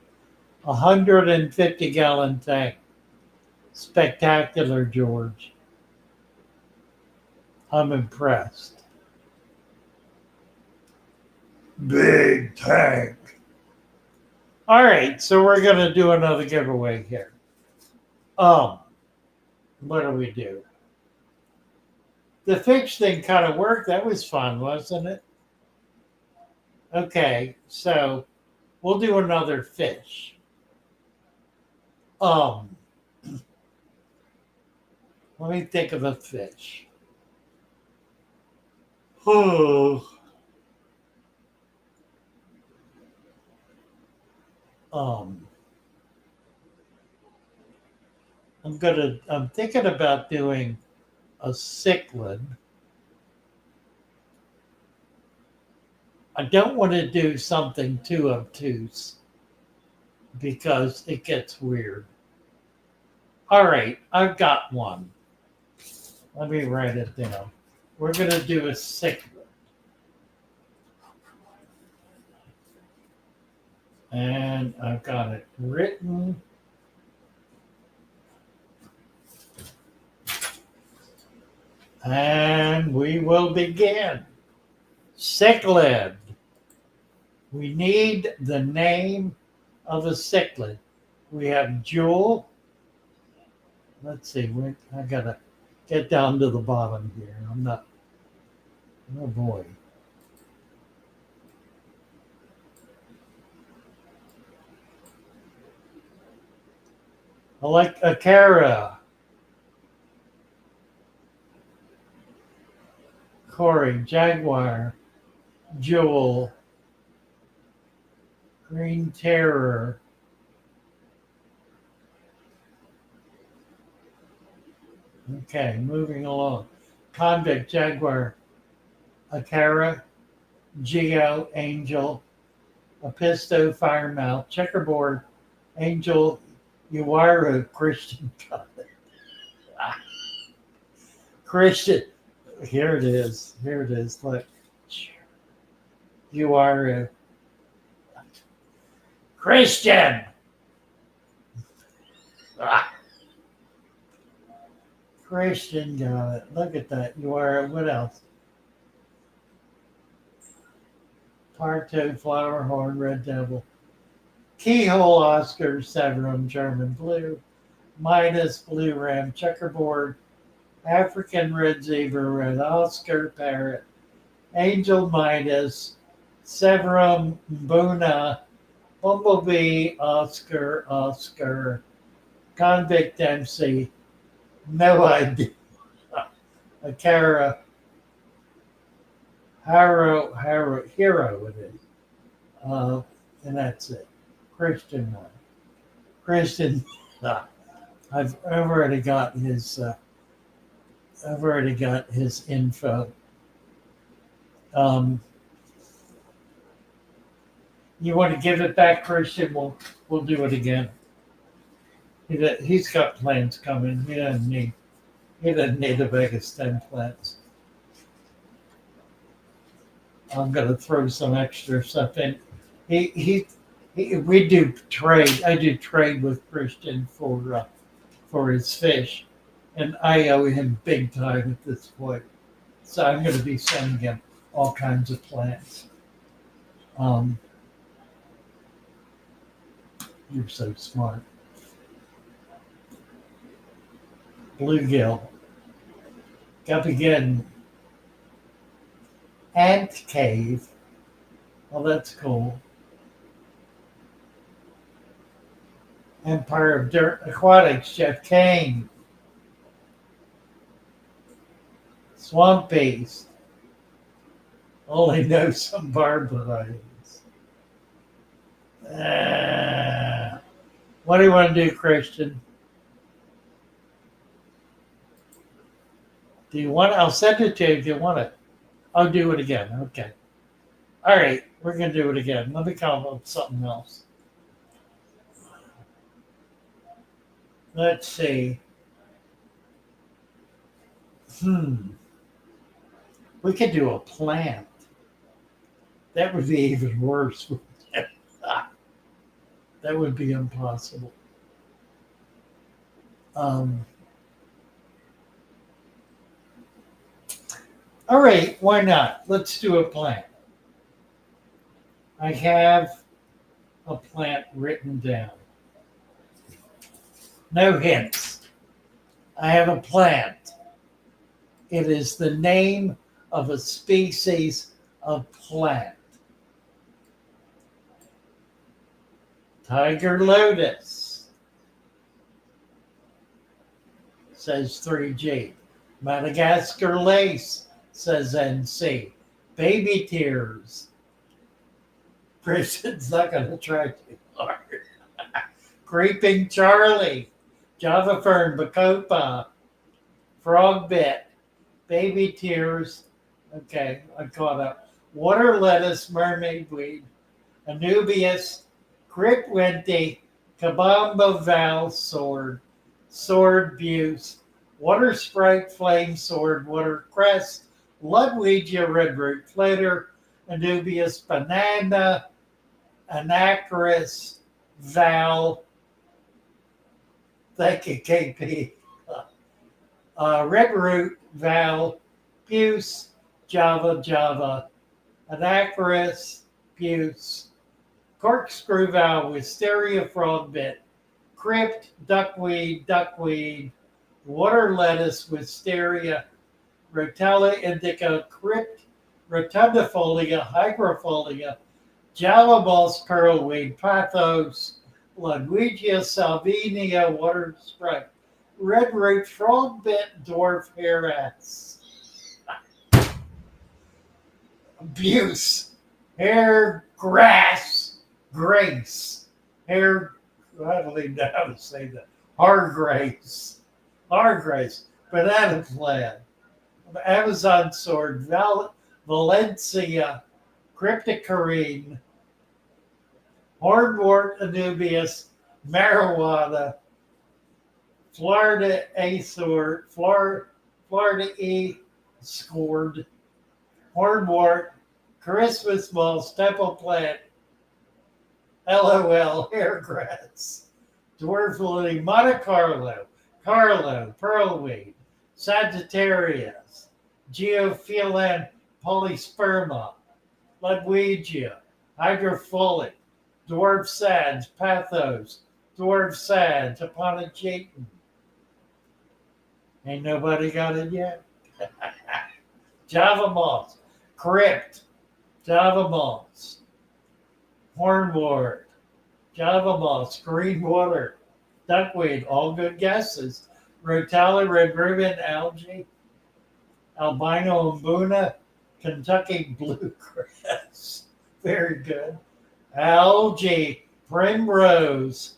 gallon tank. Spectacular, George. I'm impressed. Big tank. All right, so we're going to do another giveaway here. what do we do? The fish thing kind of worked. That was fun, wasn't it? Okay, so we'll do another fish. Um, Let me think of a fish. Oh, um, I'm thinking about doing a cichlid. I don't want to do something too obtuse because it gets weird. All right, I've got one. Let me write it down. We're going to do a cichlid. And I've got it written. And we will begin. Cichlid. We need the name of a cichlid. We have Jewel. Let's see. I gotta get down to the bottom here. I'm not. Oh boy. I like Akara. Corey, Jaguar, Jewel, Green Terror. Okay, moving along. Convict, Jaguar, Akara, Geo, Angel, Apisto, Firemouth, Checkerboard, Angel, Uwaru, Christian. Christian. Here it is. Here it is. Look. Uwaru. Christian. Christian got it. Look at that. Uwaru. What else? Partoad, Flower Horn, Red Devil. Keyhole, Oscar, Severum, German Blue. Midas, Blue Ram, Checkerboard. African Red Zebra, Red Oscar, Parrot. Angel Midas, Severum, Buna, Bumblebee, Oscar, Oscar, Convict MC, no idea. Akara, Hero it is. And that's it. Christian one. Christian, I've already got his info. You want to give it back, Christian? We'll do it again. He's got plants coming. He doesn't need a bag of stem plants. I'm gonna throw some extra stuff in. We do trade. I do trade with Christian for his fish, and I owe him big time at this point. So I'm going to be sending him all kinds of plants. You're so smart. Bluegill. Gupigan. Ant Cave. Well, that's cool. Empire of Dirt Aquatics, Jeff Kane. Swamp Beast. Only know some barbarians. What do you want to do, Christian? Do you want? I'll send it to you if you want it. I'll do it again. Okay. All right, we're gonna do it again. Let me come up with something else. Let's see. We could do a plant. That would be even worse. That would be impossible. All right, why not? Let's do a plant. I have a plant written down. No hints. I have a plant. It is the name of a species of plant. Tiger lotus, says 3G. Madagascar lace, says NC. Baby tears. Prison's not going to try too hard. Creeping Charlie, Java fern, bacopa, frog bit, baby tears. Okay, I caught up. Water lettuce, mermaid weed, Anubias, Cripwinty, Kabamba Val sword, sword buse, water sprite, flame sword, water crest, Ludwigia redroot flitter, Anubias banana, Anacris, Val, thank you, KP. Redroot, Val, Puce, Java, Anacris, Puce, corkscrew Val, wisteria, frog bit, crypt, duckweed, water lettuce, wisteria, rotella indica, crypt, rotundifolia, hygrofolia, Java moss, pearlweed, pathos, Ludwigia salvinia, water sprite, red root, frog bit, dwarf harass, abuse, hair grass, grace, hair, I don't even know how to say that, hargrace, banana plant, Amazon sword, Valencia, cryptocarine, hornwort, anubius, marijuana, Florida azure, Florida E scored, hornwort, Christmas moss, temple plant, LOL, hairgrass, dwarf lily, Monte Carlo, pearlweed, Sagittarius, Geophyllum polysperma, Ludwigia, hydrofolic, dwarf sads, pathos, dwarf sads, Aponogeton. Ain't nobody got it yet. Java moss, crypt, Java moss, hornwort, Java moss, green water, duckweed, all good guesses. Rotella, red ribbon, algae, albino umbuna, Kentucky bluegrass. Very good. Algae, primrose,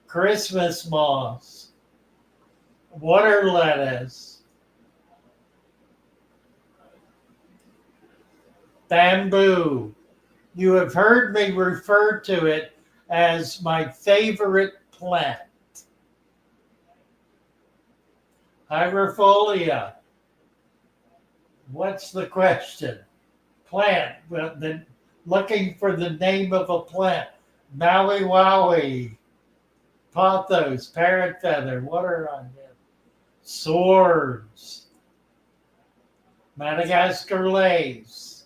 Christmas moss, water lettuce, bamboo. You have heard me refer to it as my favorite plant. Hygrofolia. What's the question? Plant. Well, then looking for the name of a plant. Maui Wowie. Pothos. Parrot feather. What are on them? Swords. Madagascar lace.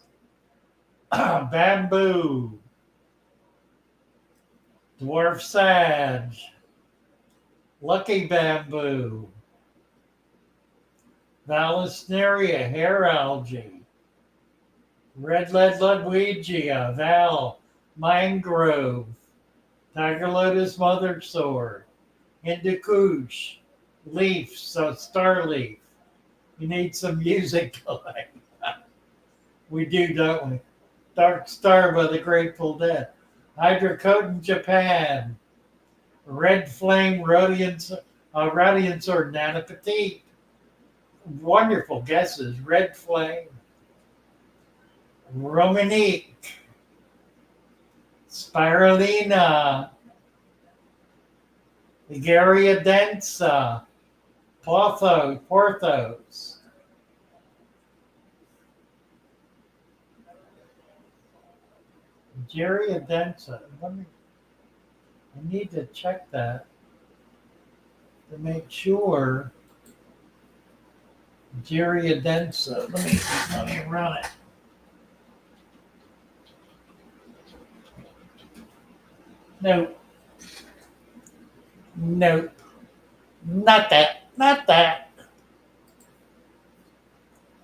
Bamboo. Dwarf sag. Lucky bamboo. Vallisneria, hair algae. Red lead Ludwigia, Val, mangrove. Tiger lotus, mother sword. Hindu kush, leaf, so star leaf. You need some music going. We do, don't we? Dark Star by the Grateful Dead. Hydrocodone, Japan. Red flame, radiant sword, Nana Petite. Wonderful guesses. Red flame, Romanique, Spirulina, Ligaria densa, Porthos. Ligaria densa. I need to check that to make sure. Ligaria densa. Let me run it. Nope. Not that. Not that.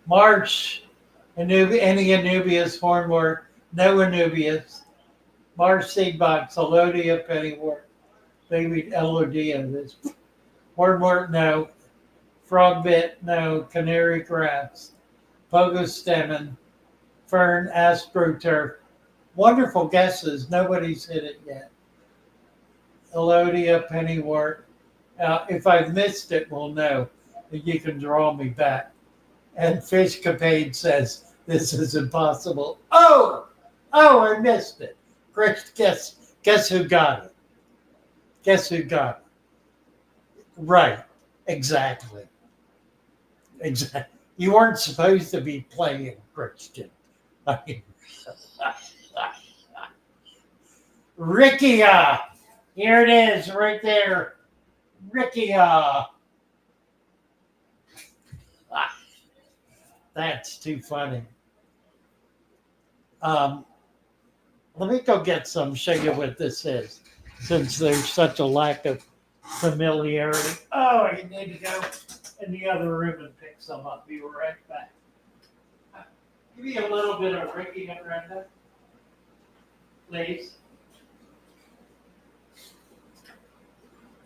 March, any Anubias, hornwort, no Anubias. March seed box, Elodia, pennywort, baby Elodia. This hornwort, no. Frogbit, no. Canary grass, Pogostemon, fern, astroturf. Wonderful guesses. Nobody's hit it yet. Elodia, pennywort. If I've missed it, we'll know. You can draw me back. And Fishcapade says, this is impossible. Oh, I missed it. Chris, guess who got it? Guess who got it? Right, exactly. You weren't supposed to be playing, Christian. I mean, Rickia. Here it is, right there. Rickia. That's too funny. Let me go get some, show you what this is, since there's such a lack of familiarity. Oh, I need to go in the other room and pick some up. Be right back. Give me a little bit of Ricky and Brenda, please.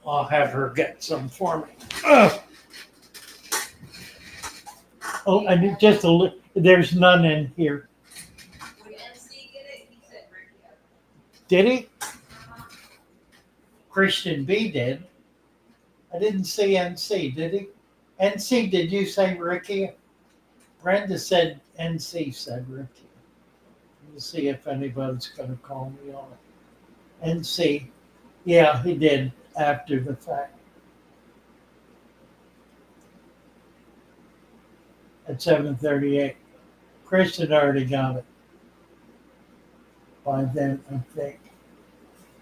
I'll have her get some for me. Ugh. Oh, I need just a little. There's none in here. Did he? Christian B did. I didn't see NC, did he? NC, did you say Ricky? Brenda said NC said Ricky. Let's see if anybody's going to call me on it. NC, yeah, he did after the fact. At 7:38. Christian already got it. By then, I think.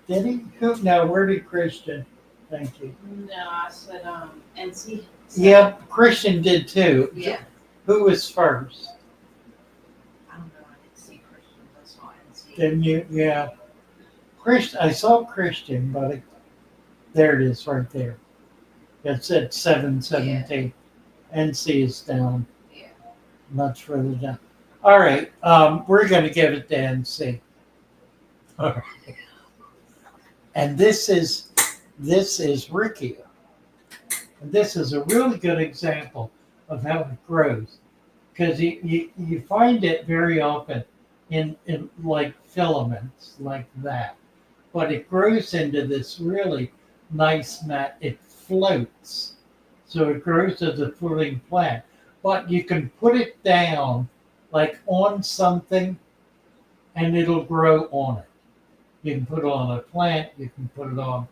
Did he? No, where did Christian? Thank you. No, I said NC. Yeah, Christian did too. Yeah. Who was first? I don't know. I didn't see Christian. I saw NC. Didn't you? Yeah. Christian. I saw Christian, but there it is right there. It said 7:17. Yeah. NC is down. Yeah. Much further down. All right. We're going to give it to NC. All right. And this is Rickia. And this is a really good example of how it grows. Because you find it very often in like filaments like that. But it grows into this really nice mat. It floats. So it grows as a floating plant. But you can put it down like on something and it'll grow on it. You can put it on a plant, you can put it on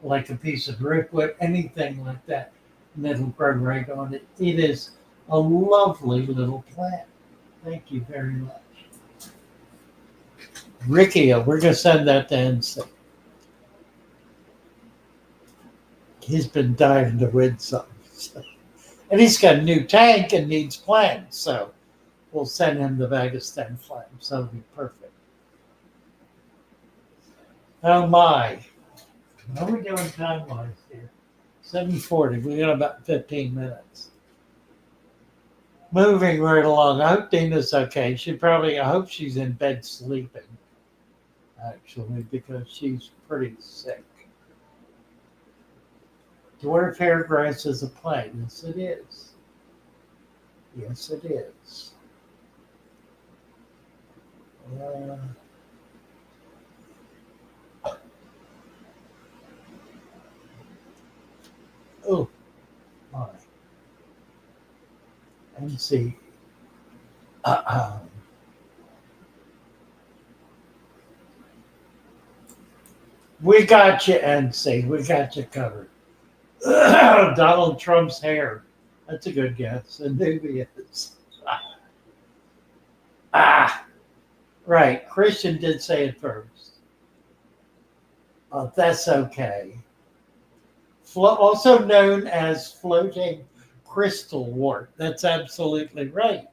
like a piece of driftwood, anything like that, and it'll grow right on it. It is a lovely little plant. Thank you very much. Rickia, we're going to send that to NC. He's been dying to win something. So. And he's got a new tank and needs plants, so we'll send him the bag of stem flames. That'll be perfect. Oh my. How are we doing time-wise here? 7:40. We got about 15 minutes. Moving right along. I hope Dina's okay. I hope she's in bed sleeping, actually, because she's pretty sick. Dwarf hair grass is a plant. Yes, it is. Yes, it is. Oh, my. And see. We got you, NC. We got you covered. Donald Trump's hair. That's a good guess. Anubias. Right. Christian did say it first. That's okay. Also known as floating crystal wort. That's absolutely right.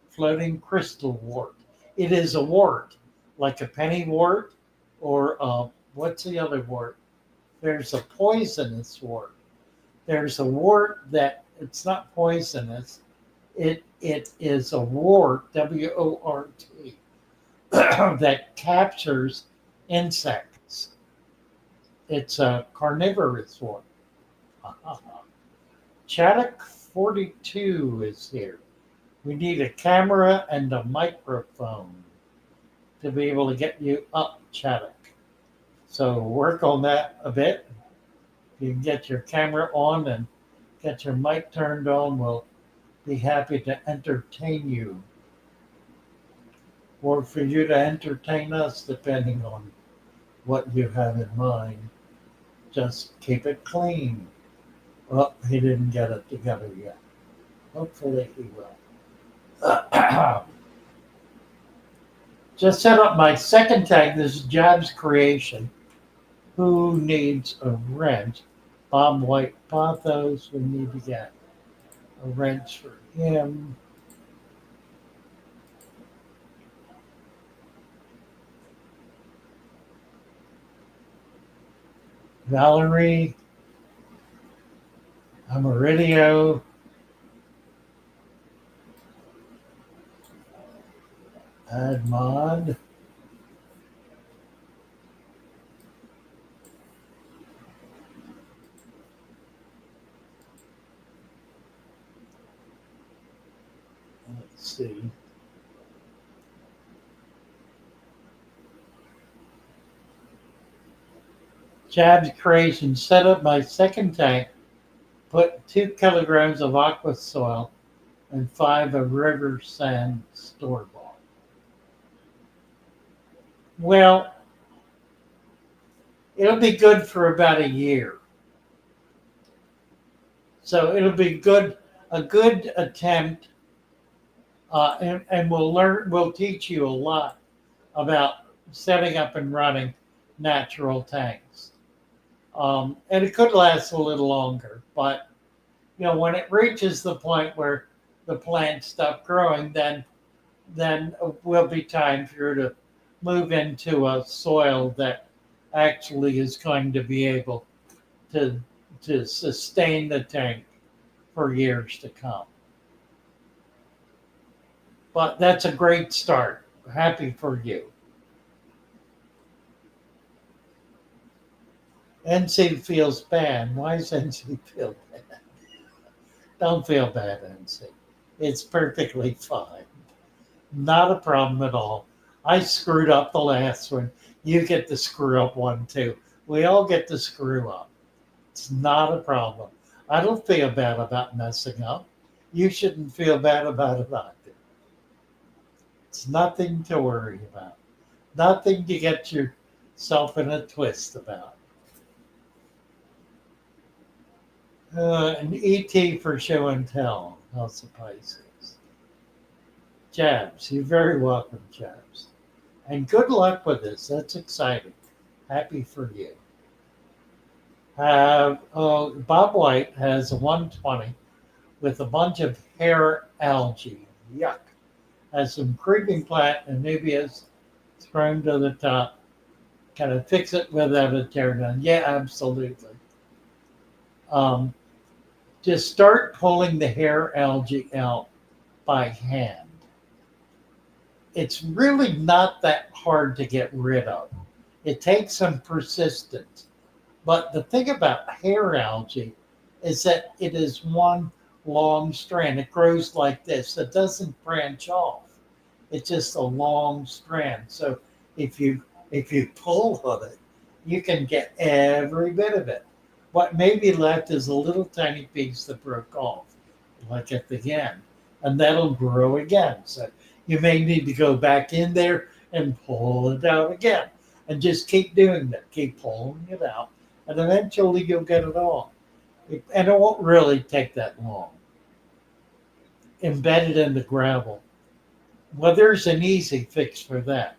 Floating crystal wort. It is a wort, like a pennywort, or what's the other wort? There's a poisonous wort There's a wart that it's not poisonous. It is a wart, WORT, that captures insects. It's a carnivorous wart. Chaddock 42 is here. We need a camera and a microphone to be able to get you up, Chaddock. So work on that a bit. If you can get your camera on and get your mic turned on, we'll be happy to entertain you. Or for you to entertain us, depending on what you have in mind. Just keep it clean. Well, he didn't get it together yet. Hopefully he will. Just set up my second tag. This is Jab's creation. Who needs a wrench? Bob White Pothos. We need to get a wrench for him. Valerie. Amaridio. Add mod. Let's see. Jab's creation. Set up my second tank. Put 2 kilograms of aqua soil and 5 of river sand store bought. Well, it'll be good for about a year. So it'll be good, a good attempt, and we'll teach you a lot about setting up and running natural tanks. And it could last a little longer, but when it reaches the point where the plants stop growing, then will be time for you to move into a soil that actually is going to be able to sustain the tank for years to come. But that's a great start. Happy for you. NC feels bad. Why does NC feel bad? Don't feel bad, NC. It's perfectly fine. Not a problem at all. I screwed up the last one. You get to screw up one too. We all get to screw up. It's not a problem. I don't feel bad about messing up. You shouldn't feel bad about it either. It's nothing to worry about. Nothing to get yourself in a twist about. An ET for show and tell. House of Pisces. Jabs, you're very welcome, Jabs. And good luck with this. That's exciting. Happy for you. Bob White has a 120 with a bunch of hair algae. Yuck. Has some creeping plant and Nubius thrown to the top. Kind of fix it without a tear down. Yeah, absolutely. Just start pulling the hair algae out by hand. It's really not that hard to get rid of. It takes some persistence. But the thing about hair algae is that it is one long strand. It grows like this. It doesn't branch off. It's just a long strand. So if you pull on it, you can get every bit of it. What may be left is a little tiny piece that broke off, like at the end, and that'll grow again. So you may need to go back in there and pull it out again, and just keep doing that. Keep pulling it out, and eventually you'll get it all. And it won't really take that long. Embedded in the gravel. Well, there's an easy fix for that.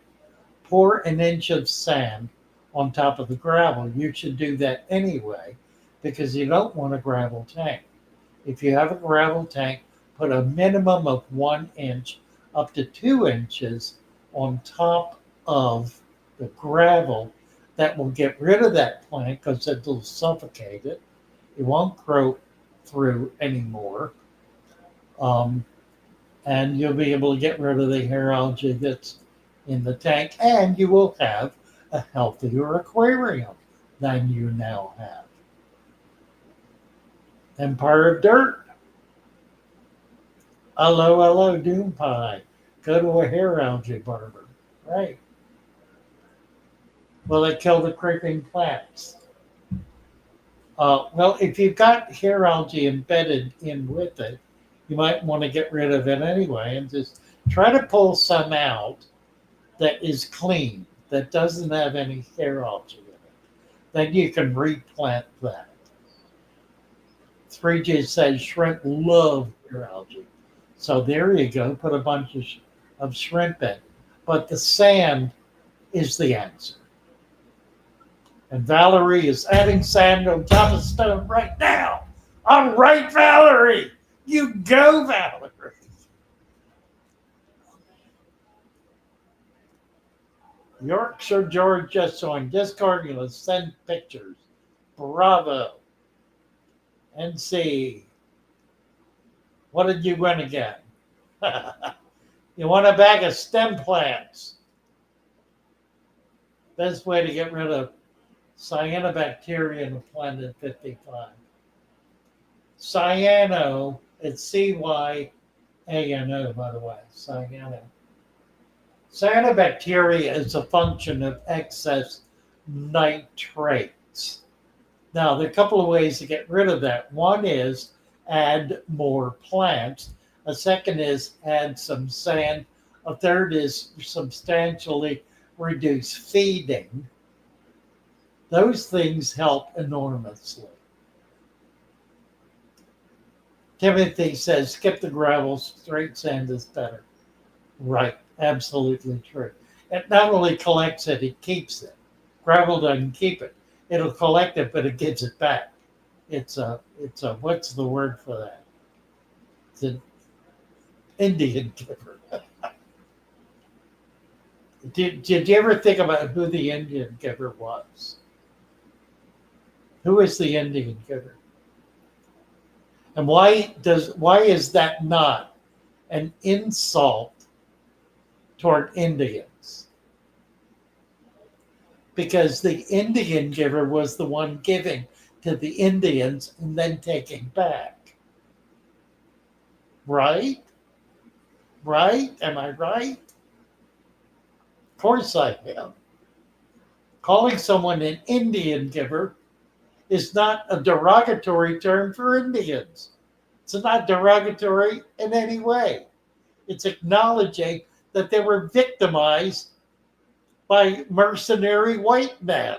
Pour an inch of sand on top of the gravel. You should do that anyway because you don't want a gravel tank. If you have a gravel tank, put a minimum of 1 inch up to 2 inches on top of the gravel. That will get rid of that plant because it'll suffocate it. It won't grow through anymore. Um, and you'll be able to get rid of the hair algae that's in the tank, and you will have a healthier aquarium than you now have. Empire of Dirt. Hello, hello, Doom Pie. Go to a hair algae barber. Right. Well, they kill the creeping plants. Well, if you've got hair algae embedded in with it, you might want to get rid of it anyway and just try to pull some out that is clean, that doesn't have any hair algae in it. Then you can replant that. 3G says shrimp love hair algae. So there you go. Put a bunch of shrimp in. But the sand is the answer. And Valerie is adding sand on top of stone right now. All right, Valerie. You go, Valerie. Yorkshire George just joined Discord. You will send pictures. Bravo. NC. What did you win again? You want a bag of stem plants. Best way to get rid of cyanobacteria in the plant at 55. Cyano, it's C-Y-A-N-O, by the way, cyano. Cyanobacteria is a function of excess nitrates. Now, there are a couple of ways to get rid of that. One is add more plants. A second is add some sand. A third is substantially reduce feeding. Those things help enormously. Timothy says, skip the gravel, straight sand is better. Right, absolutely true. It not only collects it, it keeps it. Gravel doesn't keep it. It'll collect it, but it gives it back. It's a what's the word for that? It's an Indian giver. Did you ever think about who the Indian giver was? Who is the Indian giver? And why is that not an insult toward Indians? Because the Indian giver was the one giving to the Indians and then taking back. Right? Right? Am I right? Of course I am. Calling someone an Indian giver is not a derogatory term for Indians. It's not derogatory in any way. It's acknowledging that they were victimized by mercenary white men.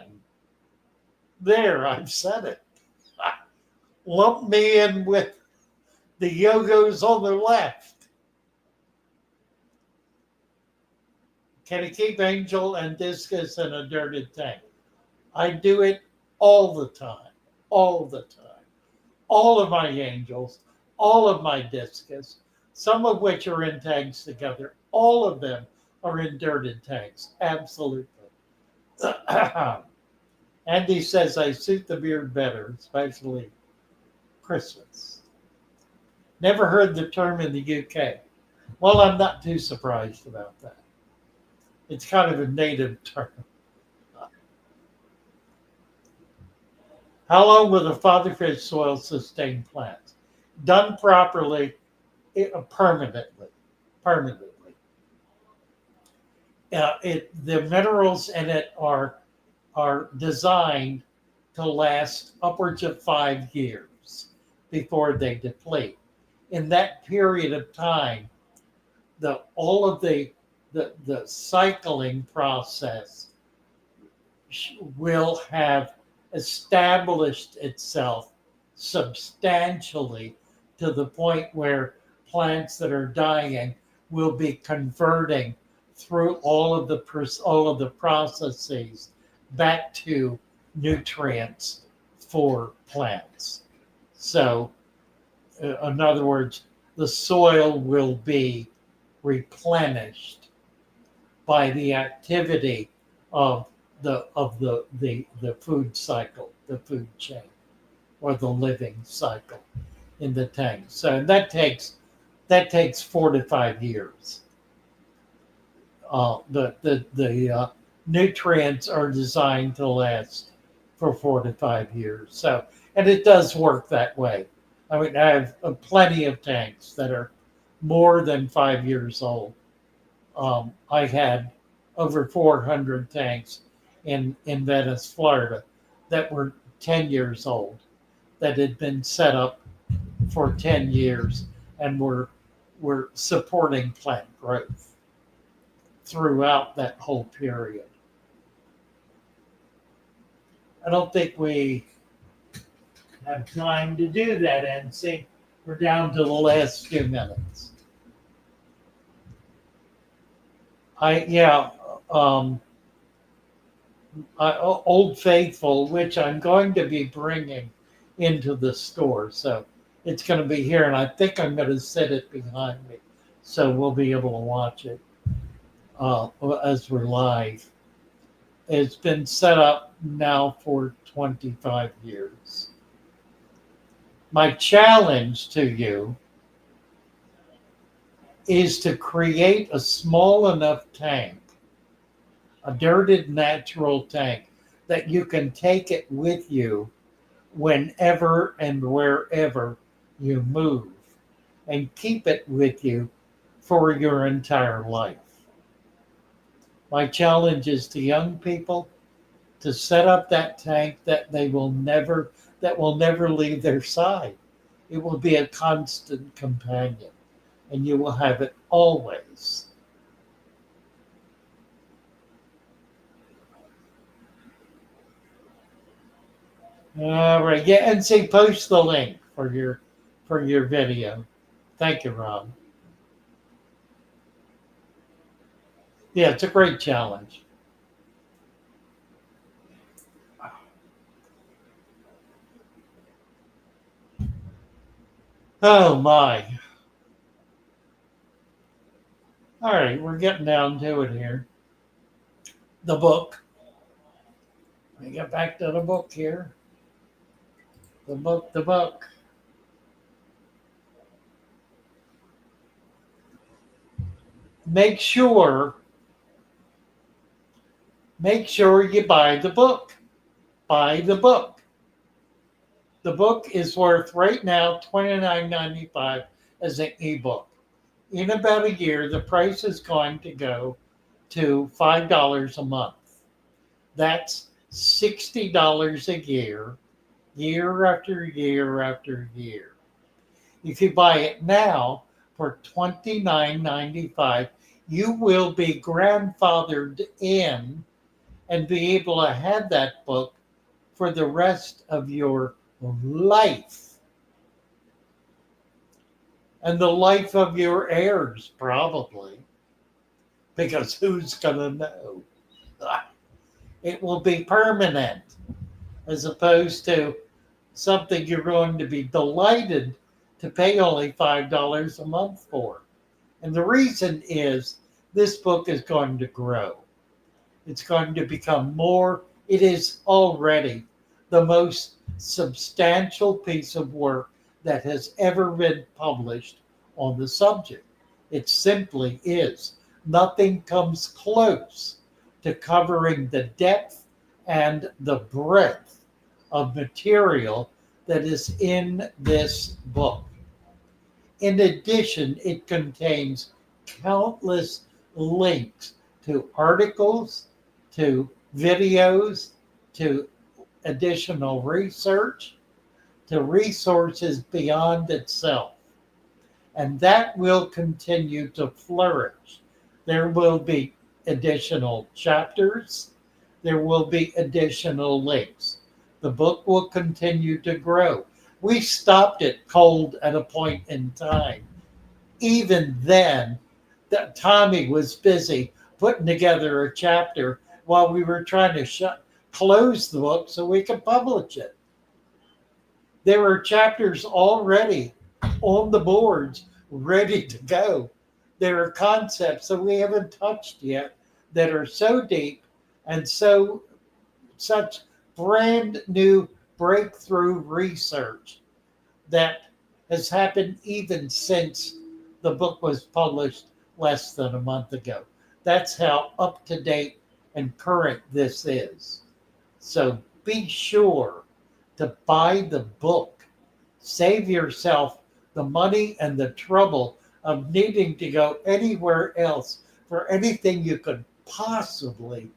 There, I've said it. Lump me in with the Yogos on the left. Can you keep Angel and Discus in a dirty tank? I do it all the time. All the time. All of my angels, all of my Discus, some of which are in tanks together, all of them are in dirted tanks. Absolutely. Andy says I suit the beard better, especially Christmas. Never heard the term in the UK. Well, I'm not too surprised about that. It's kind of a native term. How long will the Father Fish soil sustain plants? Done properly, permanently. Permanently. The minerals in it are designed to last upwards of 5 years before they deplete. In that period of time, all of the cycling process will have established itself substantially to the point where plants that are dying will be converting through all of the processes back to nutrients for plants. So, in other words, the soil will be replenished by the activity of the food cycle, the food chain. or the living cycle in the tank. So that takes 4 to 5 years. The nutrients are designed to last for 4 to 5 years. So, and it does work that way. I mean, I have plenty of tanks that are more than 5 years old. I had over 400 tanks in Venice, Florida, that were 10 years old, that had been set up for 10 years and were supporting plant growth throughout that whole period. I don't think we have time to do that, NC. We're down to the last few minutes. Old Faithful, which I'm going to be bringing into the store. So it's going to be here, and I think I'm going to set it behind me, so we'll be able to watch it as we're live. It's been set up now for 25 years. My challenge to you is to create a small enough tank, a dirted natural tank, that you can take it with you whenever and wherever you move, and keep it with you for your entire life. My challenge is to young people to set up that tank that will never leave their side. It will be a constant companion, and you will have it always. All right, yeah, and say post the link for your video. Thank you, Rob. Yeah, it's a great challenge. Oh my. All right, we're getting down to it here. The book. Let me get back to the book here. The book. Make sure you buy the book. Buy the book. The book is worth right now $29.95 as an ebook. In about a year, the price is going to go to $5 a month. That's $60 a year, year after year after year. If you buy it now for $29.95, you will be grandfathered in and be able to have that book for the rest of your life. And the life of your heirs, probably. Because who's going to know? It will be permanent, as opposed to something you're going to be delighted to pay only $5 a month for. And the reason is this book is going to grow. It's going to become more. It is already the most substantial piece of work that has ever been published on the subject. It simply is. Nothing comes close to covering the depth and the breadth of material that is in this book. In addition, it contains countless links to articles, to videos, to additional research, to resources beyond itself. And that will continue to flourish. There will be additional chapters. There will be additional links. The book will continue to grow. We stopped it cold at a point in time. Even then, Tommy was busy putting together a chapter while we were trying to close the book so we could publish it. There are chapters already on the boards ready to go. There are concepts that we haven't touched yet that are so deep and such brand new breakthrough research that has happened even since the book was published less than a month ago. That's how up to date and current this is. So be sure to buy the book. Save yourself the money and the trouble of needing to go anywhere else for anything you could possibly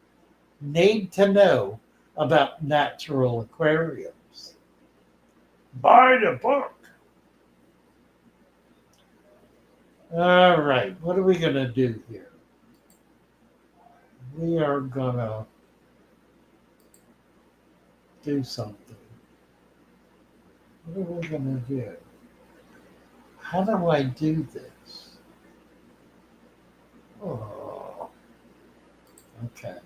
need to know about natural aquariums. Buy the book. All right, what are we going to do here? We are going to do something. What are we going to do? How do I do this? Oh, okay.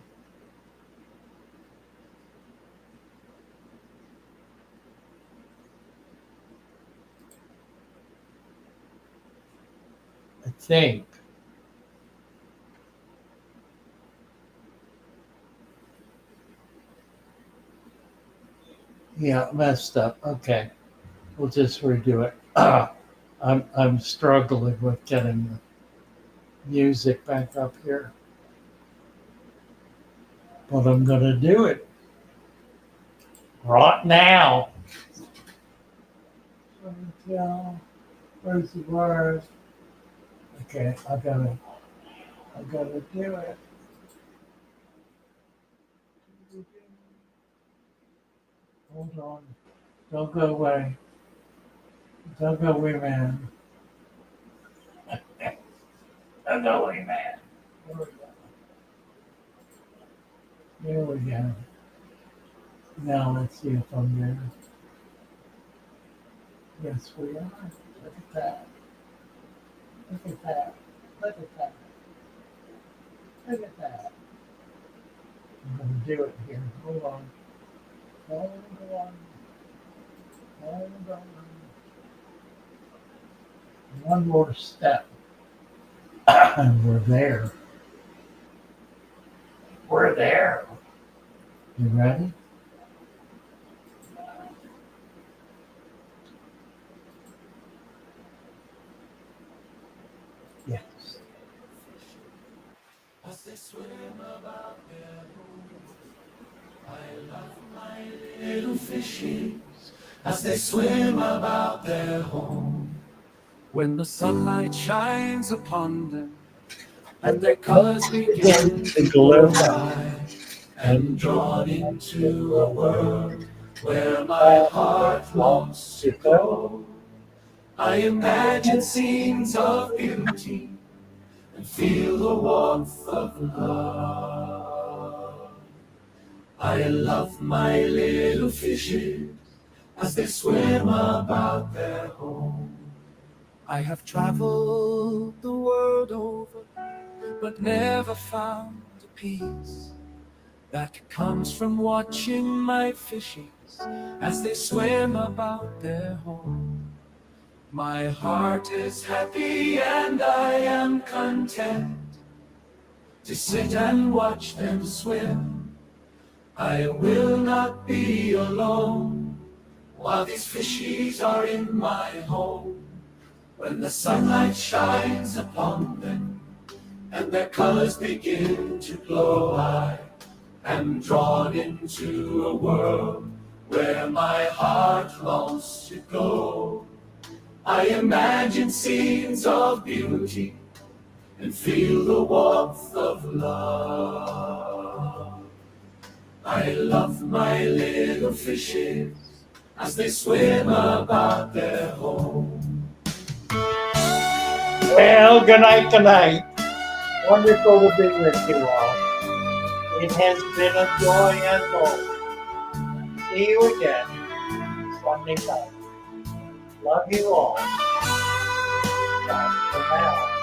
I think. Yeah, messed up. Okay, we'll just redo it. I'm struggling with getting the music back up here, but I'm gonna do it right now. Yeah, where's the word? Okay, I gotta do it. Hold on. Don't go away. Don't go away, man. Don't go away, man. There we go. There we go. Now let's see if I'm there. Yes, we are. Look at that. Look at that. Look at that. Look at that. I'm going to do it here. Hold on. Hold on. Hold on. One more step. And we're there. We're there. You ready? Yes. As they swim about their home, I love my little fishies as they swim about their home. When the sunlight shines upon them and their colors begin to glow bright, I'm drawn into a world where my heart longs to go. I imagine scenes of beauty and feel the warmth of love. I love my little fishes as they swim about their home. I have traveled the world over, but never found a peace that comes from watching my fishies as they swim about their home. My heart is happy and I am content to sit and watch them swim. I will not be alone while these fishies are in my home. When the sunlight shines upon them and their colors begin to glow, I am drawn into a world where my heart longs to go. I imagine scenes of beauty and feel the warmth of love. I love my little fishes as they swim about their home. Well, good night tonight. Wonderful to be with you all. It has been a joy and hope. See you again Sunday night. Love you all. Bye for now.